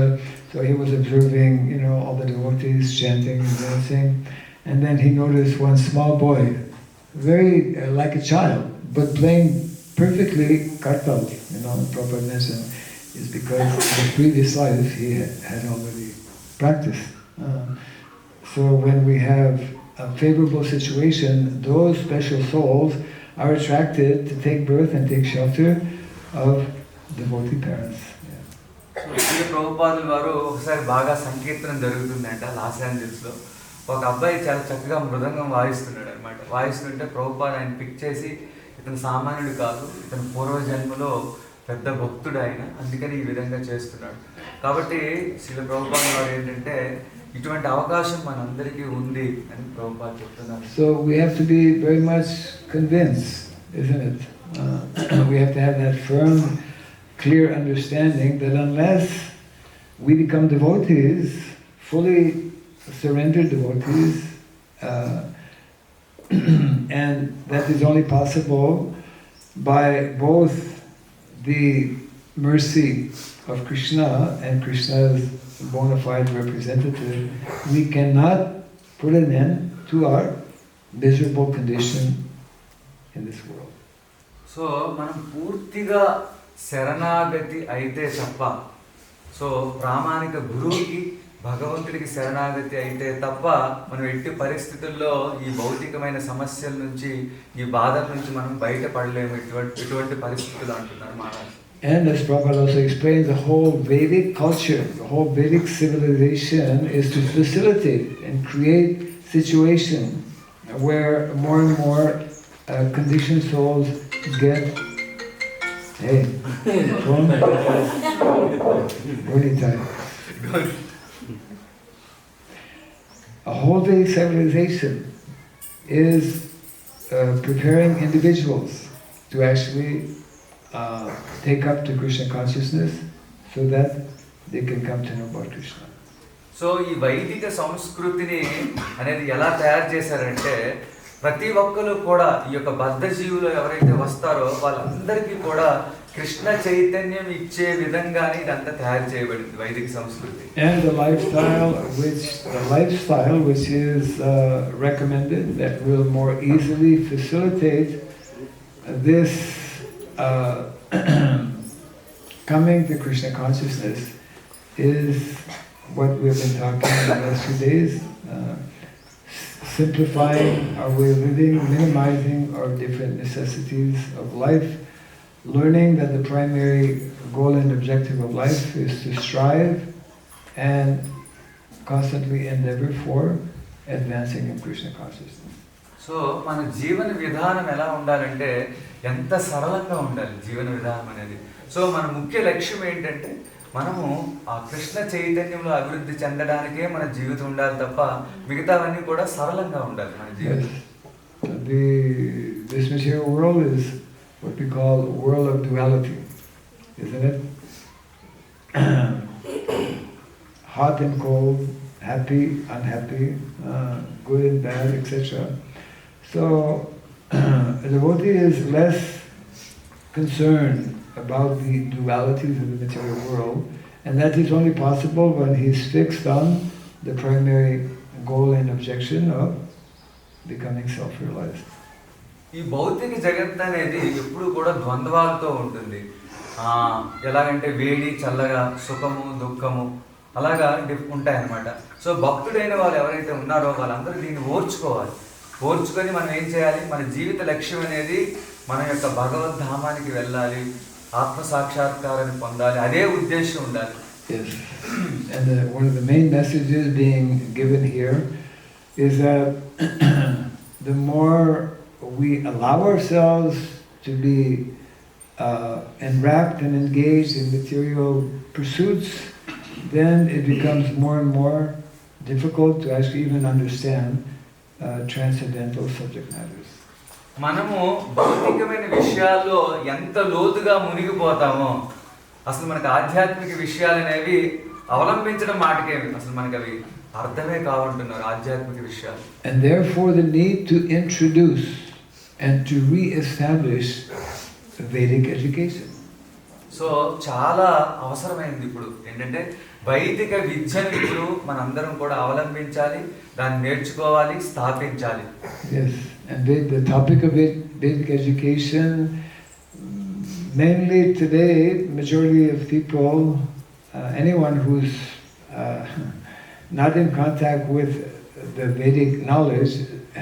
so he was observing, all the devotees chanting and dancing, and then he noticed one small boy, very like a child, but playing perfectly kartal. Prabhupada mentioned is because in his previous life he had already practiced. So when we have a favorable situation, those special souls are attracted to take birth and take shelter of devotee parents. Shri ప్రభుపాదుల వారు ఒకసారి బాగా సంకీర్తనం జరుగుతుందంట Los Angeles లో. ఒక అబ్బాయి చాలా చక్కగా మృదంగం వాయిస్తున్నాడు అనమాట. వాయిస్తుంటే ప్రభుపాద్ ఆయన పిక్ చేసి ఇతను సామాన్యుడు కాదు, ఇతను పూర్వజన్మలో పెద్ద భక్తుడు ఆయన, అందుకని ఈ విధంగా చేస్తున్నాడు. కాబట్టి శ్రీ ప్రభుపాదుల వారు ఏంటంటే ఇటువంటి అవకాశం మనందరికీ ఉంది అని ప్రభుపాద్ చెప్తున్నారు. So we have to be very much convinced, isn't it? We have to have that firm, clear understanding that unless we become devotees, fully surrendered devotees, and that is only possible by both the mercy of Krishna and Krishna's bona fide representative, we cannot put an end to our miserable condition in this world. So మనం పూర్తిగా శరణాగతి అయితే తప్ప, so ప్రామాణిక గురువుకి భగవంతుడికి శరణాగతి అయితే తప్ప మనం ఎట్టి పరిస్థితుల్లో ఈ భౌతికమైన సమస్యల నుంచి, ఈ బాధల నుంచి మనం బయటపడలేము. ఇటువంటి పరిస్థితులు అంటున్నారు Maharaj. And as Prabhupada also explains, the whole Vedic culture, the whole Vedic civilization is to facilitate and create situation where more and more conditioned souls get, hey, Holy time. A whole Vedic civilization is preparing individuals to actually take up to Krishna consciousness so that they can come to know about Krishna. So ఈ వైదిక సంస్కృతిని అనేది ఎలా తయారు చేశారంటే, ప్రతి ఒక్కరు కూడా ఈ యొక్క బద్ధ జీవులు ఎవరైతే వస్తారో వాళ్ళందరికీ కూడా కృష్ణ చైతన్యం ఇచ్చే విధంగానే ఇదంతా తయారు చేయబడింది వైదిక సంస్కృతి. And the lifestyle which is recommended that will more easily facilitate this coming to Krishna consciousness is what we have been talking in the last few days. Simplifying our way of living, minimizing our different necessities of life, learning that the primary goal and objective of life is to strive and constantly endeavor for advancing in Krishna consciousness. So మన జీవన విధానం ఎలా ఉండాలంటే ఎంత సరళంగా ఉండాలి జీవన విధానం అనేది. సో మన ముఖ్య లక్ష్యం ఏంటంటే మనము ఆ కృష్ణ చైతన్యంలో అభివృద్ధి చెందడానికే మన జీవితం ఉండాలి తప్ప మిగతావన్నీ కూడా సరళంగా ఉండాలి మన జీవితం. This material world is what we call a world of duality, isn't it? Hot and cold, happy, unhappy, good and bad, etc. So a devotee is less concerned about the dualities of the material world, and that is only possible when he is fixed on the primary goal and objection of becoming self-realized. ఈ భౌతిక జగత్ అనేది ఎప్పుడు కూడా ద్వంద్వాలతో ఉంటుంది. ఎలాగంటే వేడి చల్లగా, సుఖము దుఃఖము అలాగా ఉంటాయన్నమాట. సో భక్తుడైన వాళ్ళు ఎవరైతే ఉన్నారో వాళ్ళందరూ దీన్ని ఓర్చుకొని మనం ఏం చేయాలి, మన జీవిత లక్ష్యం అనేది మన యొక్క భగవద్ధామానికి వెళ్ళాలి, ఆత్మ సాక్షాత్కారాన్ని పొందాలి, అదే ఉద్దేశం ఉండాలి. Yes. And one of the main messages being given here is that the more we allow ourselves to be enwrapped and engaged in material pursuits, then it becomes more and more difficult to actually even understand transcendental subject matters. మనము భౌతికమైన విషయాల్లో ఎంత లోతుగా మునిగిపోతామో అసలు మనకు ఆధ్యాత్మిక విషయాలు అనేవి అవలంబించడం మాటకేమి అసలు మనకు అవి అర్థమే కావంటున్నారు ఆధ్యాత్మిక విషయాలు. And therefore the need to introduce and to re-establish Vedic education. So చాలా అవసరమైంది ఇప్పుడు ఏంటంటే వైదిక విద్యను ఇప్పుడు మనందరం కూడా అవలంబించాలి, దాన్ని నేర్చుకోవాలి, స్థాపించాలి. Yes, and the topic of Vedic education, mainly today, majority of people, anyone who's not in contact with the Vedic knowledge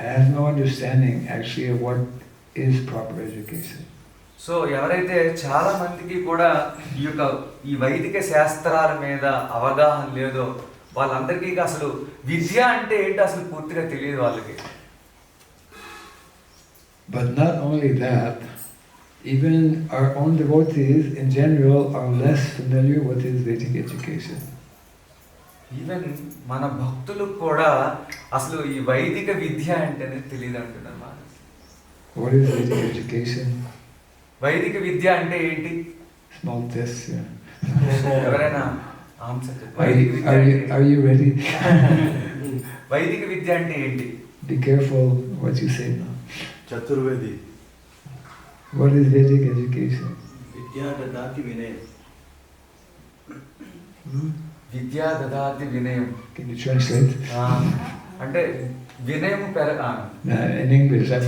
has no understanding actually of what is proper education. So ఎవరైతే చాలా మందికి కూడా ఈ వైదిక శాస్త్రాల మీద అవగాహన లేదో వాళ్ళందరికీ అసలు విద్య అంటే ఏంటో అసలు పూర్తిగా తెలియదు వాళ్ళకి. But not only that, even our own devotees in general are less familiar with his Vedic education. Even మన భక్తులకు కూడా అసలు ఈ వైదిక విద్య అంటేనే తెలియదు అంటున్నారు. What is Vedic education? వైదిక విద్య అంటే ఏంటి? Small test, yeah. ఎవరైనా ఆన్సర్ వైదిక విద్య Are అంటే you, are you ready? వైదిక విద్య అంటే ఏంటి? Be careful what you say now. Chaturvedi. What is Vedic education? విద్యా దదాతి వినయం. విద్యా దదాతి వినయం. Can you translate? అంటే వినయం In English, I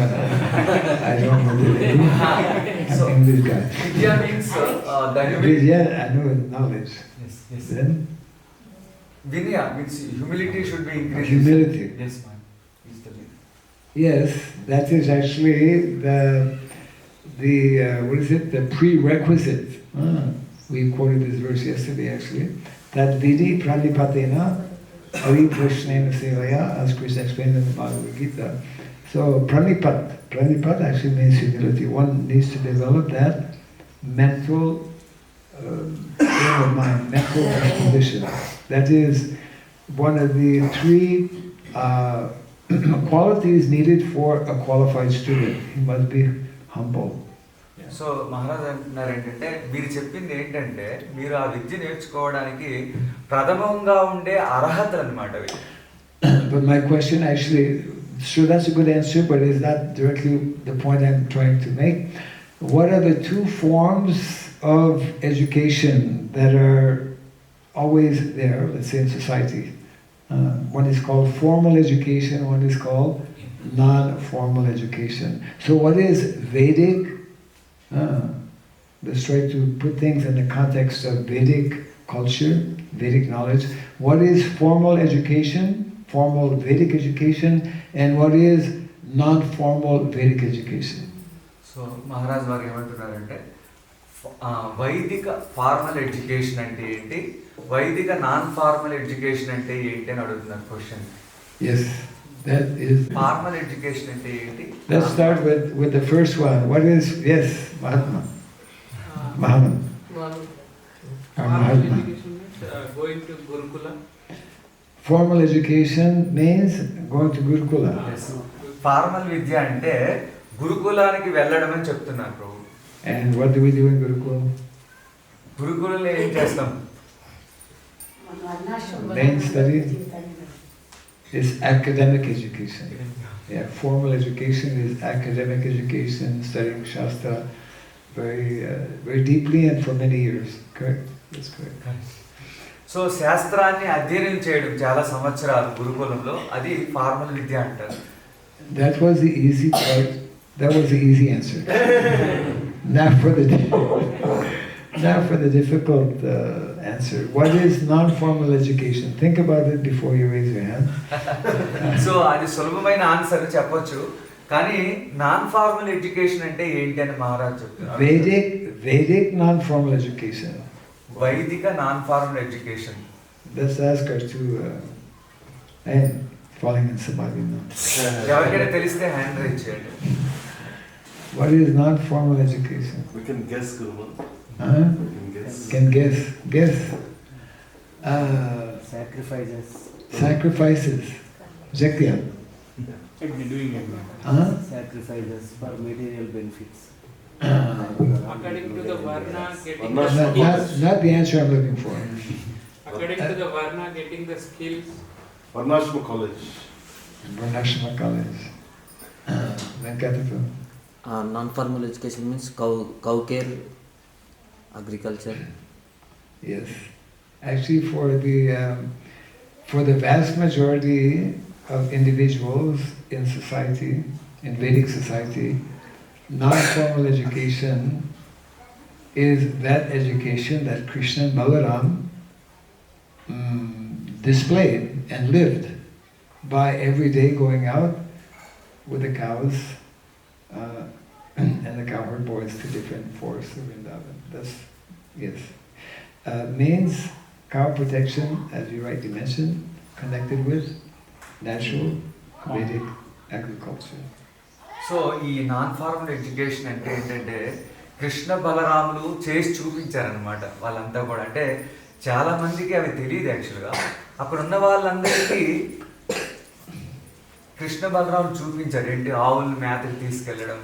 don't know the So, English guy. Vidya means the Yeah, I know knowledge. Then వినయ means humility should be increase. Humility. Yes, ma'am. Is the meaning. Yes, that is actually the what is it? The prerequisite. We quoted this verse yesterday, actually. That vidi pranipatena ariprashnena sevaya, as Krishna explained in the Bhagavad Gita. So pranipat actually means humility. One needs to develop that mental frame of mind, mental disposition. That is one of the three qualities needed for a qualified student. He must be humble. So Maharaj అంటున్నారు ఏంటంటే, మీరు చెప్పింది ఏంటంటే మీరు ఆ విద్య నేర్చుకోవడానికి ప్రథమంగా ఉండే అర్హతలు అన్నమాట అవి. But my question actually, sure that's a good answer, but is not directly the point I'm trying to make. What are the two forms of education that are always there, let's say in society? One is called formal education, one is called non-formal education. So what is Vedic? Let's try to put things in the context of Vedic culture, Vedic knowledge. What is formal education, formal Vedic education, and what is non-formal Vedic education? So Maharaj వారు ఏమంటున్నారంటే, వైదిక formal education అంటే ఏంటి, వైదిక non formal education అంటే ఏంటి అని అడుగుతున్నారు question. Yes, that is. Formal education అంటే ఏంటి? Let's start with the first one. What is, yes, Mahatma? Mahatma. Formal education means going to Gurukula. Formal education means going to Gurukula. Formal విద్య అంటే గురుకులానికి వెళ్ళడం అని చెప్తున్నారు ప్రభు. And what do we do in Gurukula? గురుకులలో ఏం చేస్తాం? Main study is academic education. Yeah, formal education is academic education, studying Shastra very deeply and for many years. Correct? That's correct. So శాస్త్రాన్ని అధ్యయనం చేయడం చాలా సంవత్సరాలు గురుకులంలో, అది ఫార్మల్ విద్య అంటారు. That was the easy part. That was the easy answer. Now for the difficult answer. What is non-formal education? Think about it before you raise your hand. So అది సులభమైన ఆన్సర్ చెప్పొచ్చు, కానీ నాన్ ఫార్మల్ ఎడ్యుకేషన్ అంటే ఏంటి అని మహారాజ్ చెప్తున్నారు. Vedic non-formal education. వైదిక non formal education. Let's ask her to. And falling in samadhi now. ఎవరికైనా తెలిస్తే హ్యాండ్ రైజ్ చేయండి. What is non-formal education? We can guess, Guru. Huh? We can guess. Can guess. Sacrifices. Sacrifices. Jaktya. Huh? Sacrifices for material benefits. According to the Varna, getting the Varna- skills. Not the answer I'm looking for. According to the Varna, getting the skills. Varnashma College. Varnashma College. Venkatapur. Non-formal education means cow care, agriculture. Yes. Actually, for the vast majority of individuals in society, in Vedic society, non-formal education is that education that Krishna and Balaram displayed and lived by every day going out with the cows and the cowherd boys to different forests of Vrindavan. That's, yes. Means cow protection, as you rightly mentioned, connected with natural Vedic agriculture. So ఈ non formal education అంటే ఏంటంటే కృష్ణ బలరాములు చేసి చూపించారనమాట వాళ్ళంతా కూడా. అంటే చాలా మందికి అవి తెలియదు యాక్చువల్గా. అక్కడ ఉన్న వాళ్ళందరికీ కృష్ణ బలరాములు చూపించారు ఏంటి, ఆవులు మేతకి తీసుకెళ్ళడం,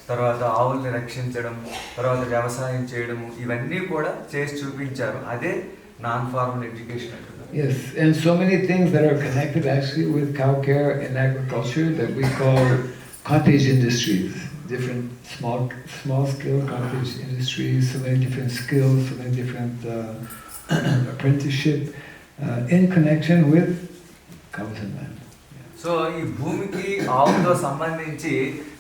తర్వాత ఆవుల్ని రక్షించడం, తర్వాత వ్యవసాయం చేయడము, ఇవన్నీ కూడా చేసి చూపించారు. అదే నాన్ ఫార్మల్ ఎడ్యుకేషన్ అంటున్నారు. Yes, and so many things that are connected actually with cow care and agriculture that we call cottage industries. Different small scale cottage industries, so many different skills, so many different apprenticeship in connection with cows and land. So ఈ భూమికి ఆవుతో సంబంధించి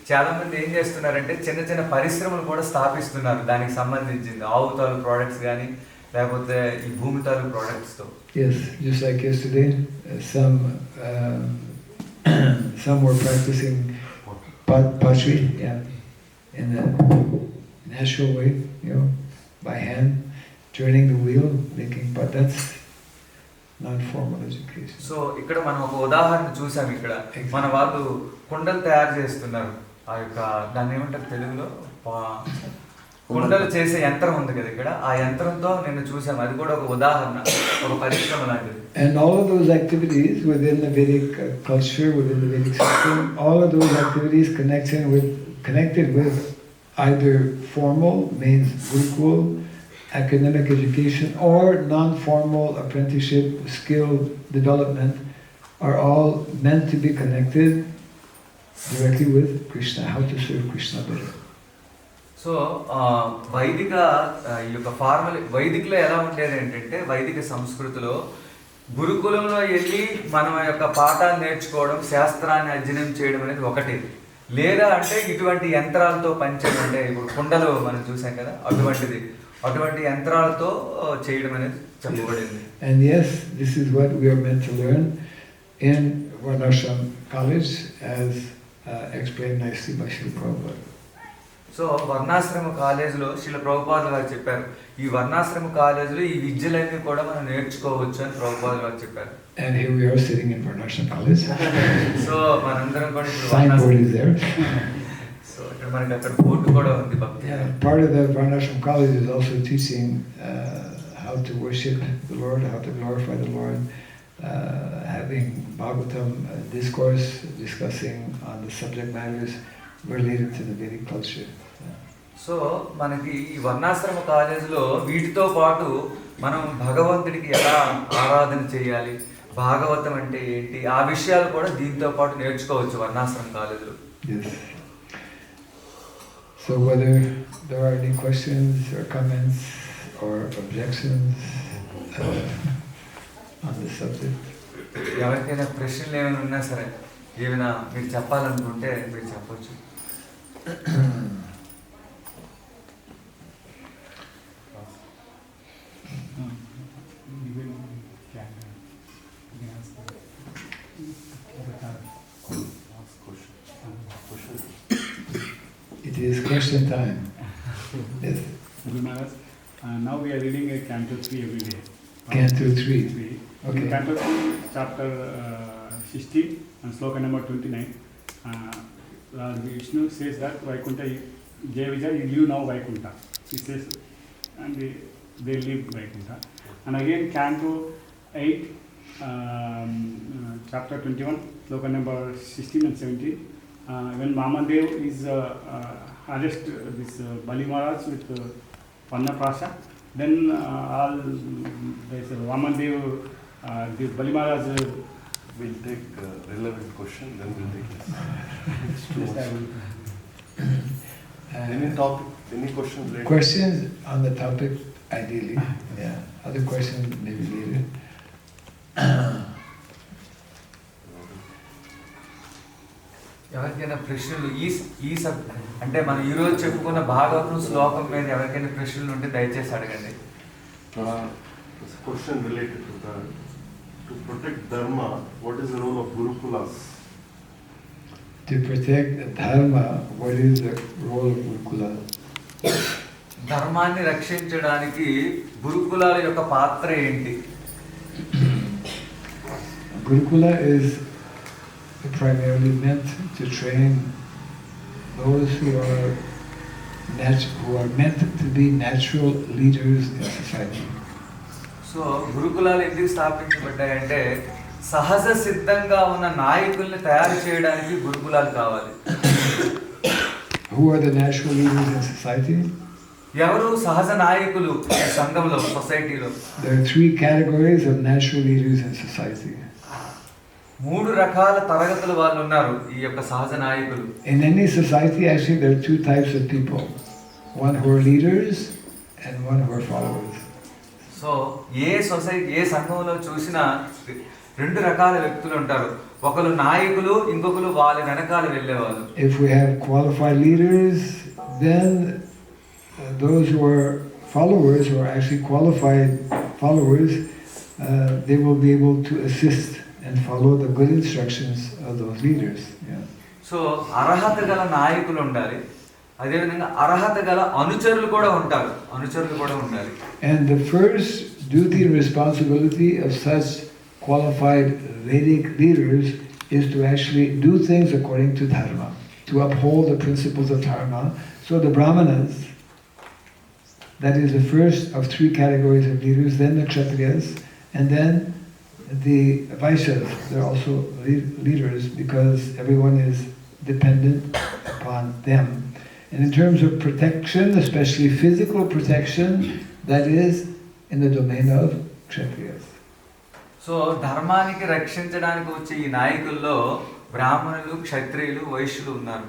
చాలా మంది ఏం చేస్తున్నారంటే చిన్న చిన్న పరిశ్రమలు కూడా స్థాపిస్తున్నారు. దానికి సంబంధించింది ఆవు తాలూ ప్రోడక్ట్స్ కానీ లేకపోతే ఈ భూమి తాలూ ప్రోడక్ట్స్ తో. Yes, just like yesterday, some were practicing pottery, yeah, in a natural way, by hand, turning the wheel, making pot. That's non-formal education. So ఇక్కడ మనం ఒక ఉదాహరణ చూసాం. ఇక్కడ మన వాళ్ళు కుండలు తయారు చేస్తున్నారు. ఆ యొక్క దాన్ని ఏమంటారు తెలుగులో, కుండలు చేసే యంత్రం ఉంది కదా ఇక్కడ, ఆ యంత్రంతో నేను చూసాం. అది కూడా ఒక ఉదాహరణ, ఒక పరిశ్రమ లాంటిది. And all of those activities within the Vedic culture, within the Vedic system, all of those activities connected with either formal, means Gurukul, academic education, or non-formal apprenticeship, skill development, are all meant to be connected directly with Krishna, how to serve Krishna better. So వైదిక ఈ యొక్క formal వైదికలో ఎలా ఉండేది ఏంటంటే, వైదిక సంస్కృతిలో గురుకులంలో వెళ్ళి మనం యొక్క పాఠాలు నేర్చుకోవడం, శాస్త్రాన్ని అధ్యయనం చేయడం అనేది ఒకటి. లేదా అంటే ఇటువంటి యంత్రాలతో పనిచేయడం, అంటే ఇప్పుడు కుండలు మనం చూసాం కదా, అటువంటి యంత్రాలతో చేయడం అనేది చెప్పబడింది. And yes, this is what we are meant to learn in Varnashram College, as explained nicely by Srila Prabhupada. So వర్ణాశ్రమ కాలేజీలో శ్రీల ప్రభుపాదులు గారు చెప్పారు, ఈ వర్ణాశ్రమ కాలేజీలో ఈ విద్యలన్నీ కూడా మనం నేర్చుకోవచ్చు అని ప్రభుపాదులు గారు చెప్పారు. And here we are sitting in Varnashram College. So మనందరం కూడా ఇప్పుడు Signboard is there. సో ఇక్కడ మనకి అక్కడ బోర్డు కూడా ఉంది భక్తి. Yeah, part of the Varnashram College is also teaching how to worship the Lord, how to glorify the Lord, having Bhagavatam discourse, discussing on the subject matters related to the Vedic culture. So మనకి ఈ వర్ణాశ్రమ కాలేజీలో వీటితో పాటు మనం భగవంతుడికి ఎలా ఆరాధన చేయాలి, భాగవతం అంటే ఏంటి, ఆ విషయాలు కూడా దీంతో పాటు నేర్చుకోవచ్చు వర్ణాశ్రమ కాలేజీలో. Yes. So whether there are any questions or comments or objections on the subject. ఎవరికైనా ప్రశ్నలు ఏమైనా ఉన్నా సరే, ఏమైనా మీరు చెప్పాలనుకుంటే మీరు చెప్పొచ్చు. It is question time. Yes. Guru Maharaj, now we are reading a Canto 3 every day. Canto 3. Okay. In Canto 3, chapter 16 and sloka number 29, Lord Vishnu says that Vaikuntha, Jai Vijay, you live now Vaikuntha. He says, and they leave Vaikuntha. And again, Canto 8, chapter 21, sloka number 16 and 17, when Vamadev is arrest this Bali Maharaj with Pannaprasha, then all there's Vamadev, the Bali Maharaj We'll take relevant question, then we'll take this. Any topic, any questions later? Questions on the topic, ideally. Yeah. Other questions maybe later. ఎవరికైనా ప్రశ్నలు ఈ అంటే మనం ఈరోజు చెప్పుకున్న భాగవతం శ్లోకం మీద ఎవరికైనా ప్రశ్నలు ఉంటే దయచేసి అడగండి. Question related to that. To protect dharma, what is the role of gurukulas? To protect dharma, what is the role of Gurukula? ధర్మాన్ని రక్షించడానికి గురుకులాల యొక్క పాత్ర ఏంటి? Gurukula is primarily meant to train those who are meant to be natural leaders in society. So గురుకులాలు ఎందుకు స్థాపించబడ్డాయంటే సహజ సిద్ధంగా ఉన్న నాయకుల్ని తయారు చేయడానికి గురుకులాలు కావాలి. who are the natural leaders in society? ఎవరు సహజ నాయకులు ఈ సంఘంలో, సొసైటీలో? There are 3 categories of natural leaders in society. 3 రకాల తరగతుల వాళ్ళు ఉన్నారు ఈ యొక్క సహజ నాయకులు. In any society, actually, there are 2 types of people. One who are leaders and one who are followers. So ఏ సొసైటీ, ఏ సంఘంలో చూసినా 2 రకాల వ్యక్తులు ఉంటారు. ఒకరు నాయకులు, ఇంకొకరు వాళ్ళ వెనకాల వెళ్ళేవాళ్ళు. If we have qualified leaders, then those who are followers, who are actually qualified followers, they will be able to assist and follow the good instructions of those leaders. Yeah. So అర్హత గల నాయకులు ఉండాలి, అదేవిధంగా అర్హత గల అనుచరులు కూడా ఉంటారు, అనుచరులు కూడా ఉండాలి. And the first duty and responsibility of such qualified Vedic leaders is to actually do things according to dharma, to uphold the principles of dharma. So the brahmanas, that is the first of 3 categories of leaders, then the kshatriyas, and then the vaishyas. They're also leaders because everyone is dependent upon them. And in terms of protection, especially physical protection, that is in the domain of kshatriyas. So ధర్మానికి రక్షించడానికి వచ్చే ఈ నాయకుల్లో బ్రాహ్మణులు, క్షత్రియులు, వైశ్యులు ఉన్నారు.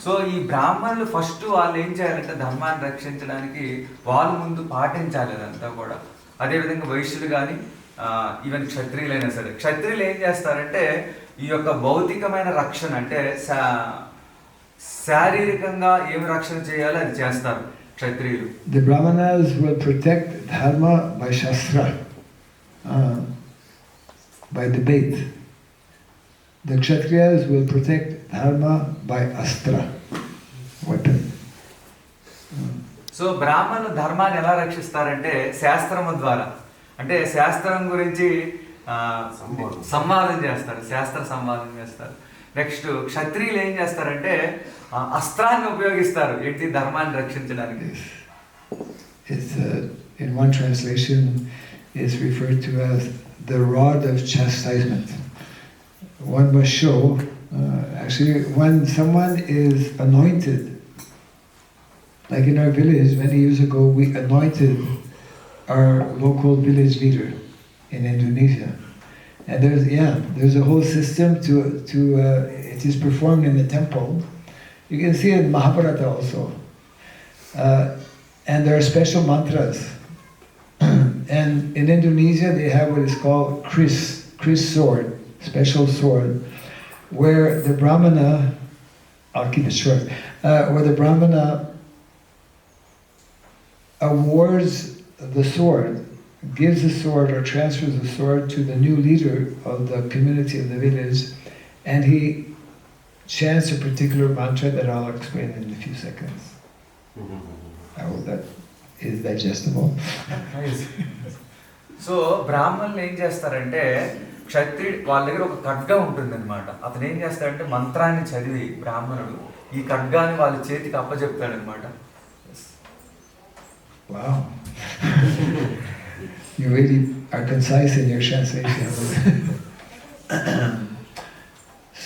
So ఈ బ్రాహ్మణులు ఫస్ట్ వాళ్ళు ఏం చేయాలంటే ధర్మాన్ని రక్షించడానికి వాళ్ళు ముందు పాటించాలి అదంతా కూడా. అదేవిధంగా వైశ్యులు కానీ ఈవెన్ క్షత్రియులైనా సరే, క్షత్రియులు ఏం చేస్తారంటే ఈ యొక్క భౌతికమైన రక్షణ అంటే శారీరకంగా ఏమి రక్షణ చేయాలో అది చేస్తారు క్షత్రియులు. The brahmanas will protect dharma by shastra, by debate. The kshatriyas will protect dharma by astra, weapon. So బ్రాహ్మణులు ధర్మాన్ని ఎలా రక్షిస్తారంటే శాస్త్రము ద్వారా, అంటే శాస్త్రం గురించి సంవాదం చేస్తారు, శాస్త్ర సంవాదం చేస్తారు. నెక్స్ట్ క్షత్రియులు ఏం చేస్తారంటే అస్త్రాన్ని ఉపయోగిస్తారు ఏంటి ధర్మాన్ని రక్షించడానికి. In one translation is referred to as the rod of chastisement. One must show, actually when someone is anointed, like in our village many years ago we anointed our local village leader in Indonesia. And there's a whole system to it is performed in the temple. You can see it in Mahabharata also. And there are special mantras. And in Indonesia they have what is called kris sword, special sword, where the Brahmana, I'll keep it short, where the Brahmana awards the sword, gives the sword or transfers the sword to the new leader of the community of the village, and he chants a particular mantra that I'll explain in a few seconds. I hope that is digestible. So బ్రాహ్మణులు ఏం చేస్తారంటే క్షత్రియుడు వాళ్ళ దగ్గర ఒక ఖడ్గం ఉంటుందన్నమాట. అతను ఏం చేస్తాడంటే మంత్రాన్ని చదివి బ్రాహ్మణుడు ఈ ఖడ్గాన్ని వాళ్ళ చేతికి అప్పచెప్తాడనమాట. Wow. You really are concise in your translation.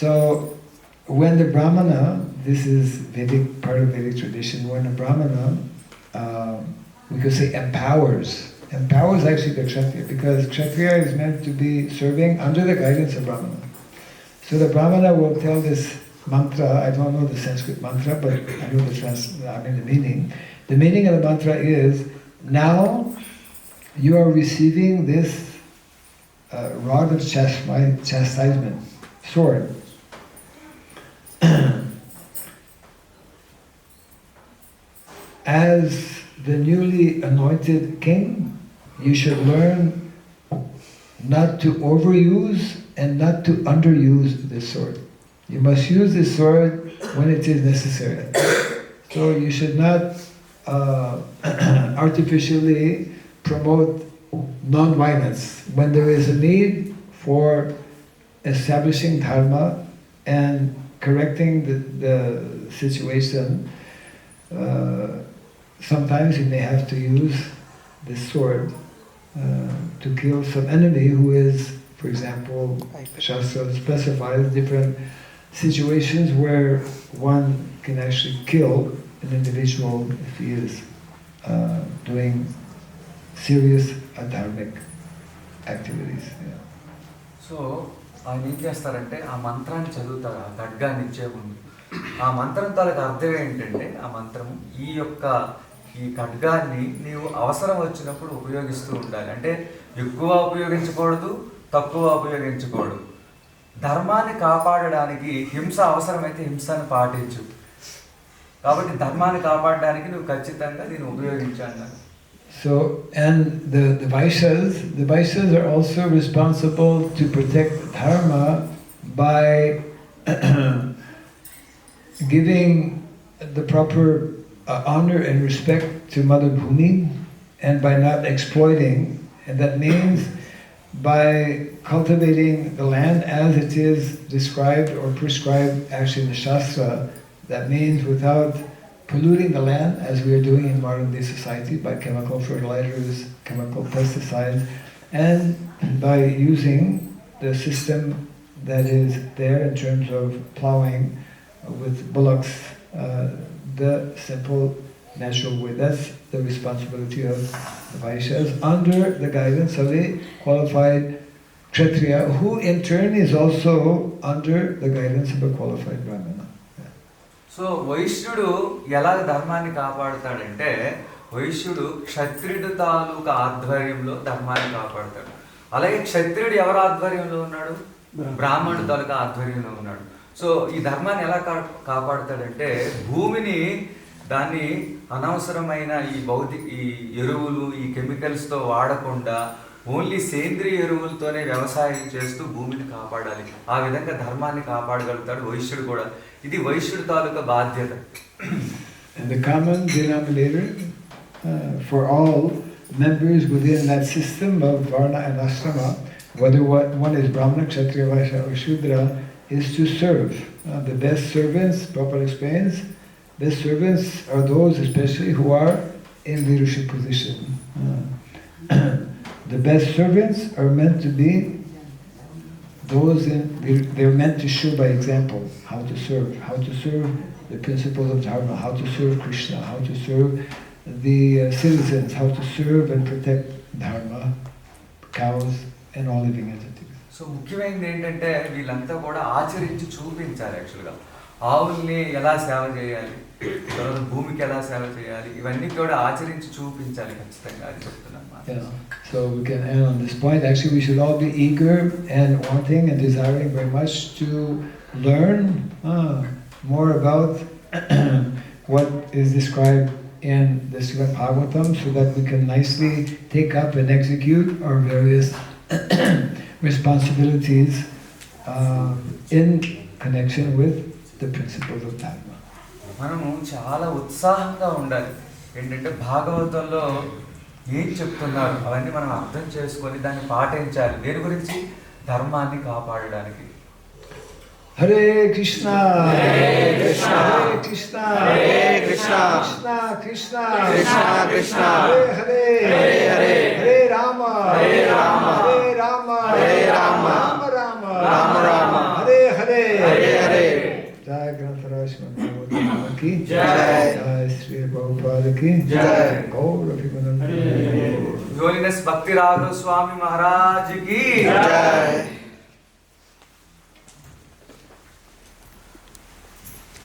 So, when the Brahmana, this is Vedic, part of Vedic tradition, when a Brahmana, we could say empowers actually the Kshatriya, because Kshatriya is meant to be serving under the guidance of Brahmana. So the Brahmana will tell this mantra, I don't know the Sanskrit mantra, but I know the meaning. The meaning of the mantra is, now you are receiving this rod of chastisement, sword. As the newly anointed king, you should learn not to overuse and not to underuse this sword. You must use this sword when it is necessary. So you should not artificially promote non-violence. When there is a need for establishing dharma and correcting the situation, sometimes you may have to use this sword to kill some enemy who is, for example, Shastra specifies different situations where one can actually kill an individual if he is doing serious adharmic activities. Yeah. So ఆయన ఏం చేస్తారంటే ఆ మంత్రాన్ని చదువుతారు ఆ ఖడ్గాన్ని ఇచ్చే ముందు. ఆ మంత్రం తాలూకు అర్థం ఏంటంటే ఆ మంత్రం ఈ ఖడ్గాన్ని నీవు అవసరం వచ్చినప్పుడు ఉపయోగిస్తూ ఉండాలి. అంటే ఎక్కువ ఉపయోగించకూడదు, తక్కువ ఉపయోగించకూడదు. ధర్మాన్ని కాపాడడానికి హింస అవసరమైతే హింసను పాటించు. కాబట్టి ధర్మాన్ని కాపాడడానికి నువ్వు ఖచ్చితంగా దీన్ని ఉపయోగించాలి. So, and the Vaishyas are also responsible to protect dharma by giving the proper honor and respect to Mother Bhumi, and by not exploiting, and that means by cultivating the land as it is described or prescribed actually in the Shastra. That means without polluting the land as we are doing in modern day society by chemical fertilizers, chemical pesticides, and by using the system that is there in terms of plowing with bullocks, the simple natural way. That's the responsibility of the Vaishyas under the guidance of a qualified Kshatriya, who in turn is also under the guidance of a qualified Brahmana. So వైశ్యుడు ఎలా ధర్మాన్ని కాపాడుతాడంటే వైశ్యుడు క్షత్రియుడు తాలూకా ఆధ్వర్యంలో ధర్మాన్ని కాపాడుతాడు. అలాగే క్షత్రియుడు ఎవరి ఆధ్వర్యంలో ఉన్నాడు? బ్రాహ్మణుడు తాలూకా ఆధ్వర్యంలో ఉన్నాడు. సో ఈ ధర్మాన్ని ఎలా కాపాడుతాడంటే భూమిని దాన్ని అనవసరమైన ఈ ఎరువులు ఈ కెమికల్స్తో వాడకుండా ఓన్లీ సేంద్రియ ఎరువులతోనే వ్యవసాయం చేస్తూ భూమిని కాపాడాలి. ఆ విధంగా ధర్మాన్ని కాపాడగలుగుతాడు వైశ్యుడు కూడా. ఇది వైశ్యుడి తాలూకా బాధ్యత. And the common denominator for all members within that system of Varna and Ashrama, whether one is Brahmana, Kshatriya, Vaishya or Shudra, is to serve. The best servants, Prabhupada explains, best servants are those especially who are in leadership position. The best servants are meant to be those they're meant to show by example how to serve the principles of Dharma, how to serve Krishna, how to serve the citizens, how to serve and protect Dharma, cows and all living entities. So ముఖ్యమైనది ఏంటంటే వీళ్ళంతా కూడా ఆచరించి చూపించాలి. యాక్చువల్గా ఆవుల్ని ఎలా సేవ చేయాలి, తర్వాత భూమికి ఎలా సేవ చేయాలి, ఇవన్నీ కూడా ఆచరించి చూపించాలి ఖచ్చితంగా. అది చెప్తున్నాను. So we can end on this point. Actually, we should all be eager and wanting and desiring very much to learn more about what is described in the Srimad Bhagavatam, so that we can nicely take up and execute our various responsibilities in connection with the principles of Dharma. మనము చాలా ఉత్సాహంగా ఉండాలి. ఏంటంటే భాగవతంలో ఏం చెప్తున్నారు అవన్నీ మనం అర్థం చేసుకొని దాన్ని పాటించాలి. దేని గురించి? ధర్మాన్ని కాపాడడానికి. Hare Krishna, Hare Krishna, Hare Krishna, Hare Krishna, Krishna Krishna, Krishna Krishna, Hare Hare, Hare Hare, Rama, Hare Rama, Hare Rama, Hare Rama, Rama Rama, Rama Rama, Hare Hare, Hare Hare. Jai Grantaraj Manavadana ki Jai, Jai Sri Prabhupada ki Jai, Gaura Bhimananda. Holiness Bhakti Raghav Swami Maharaj ki Jai.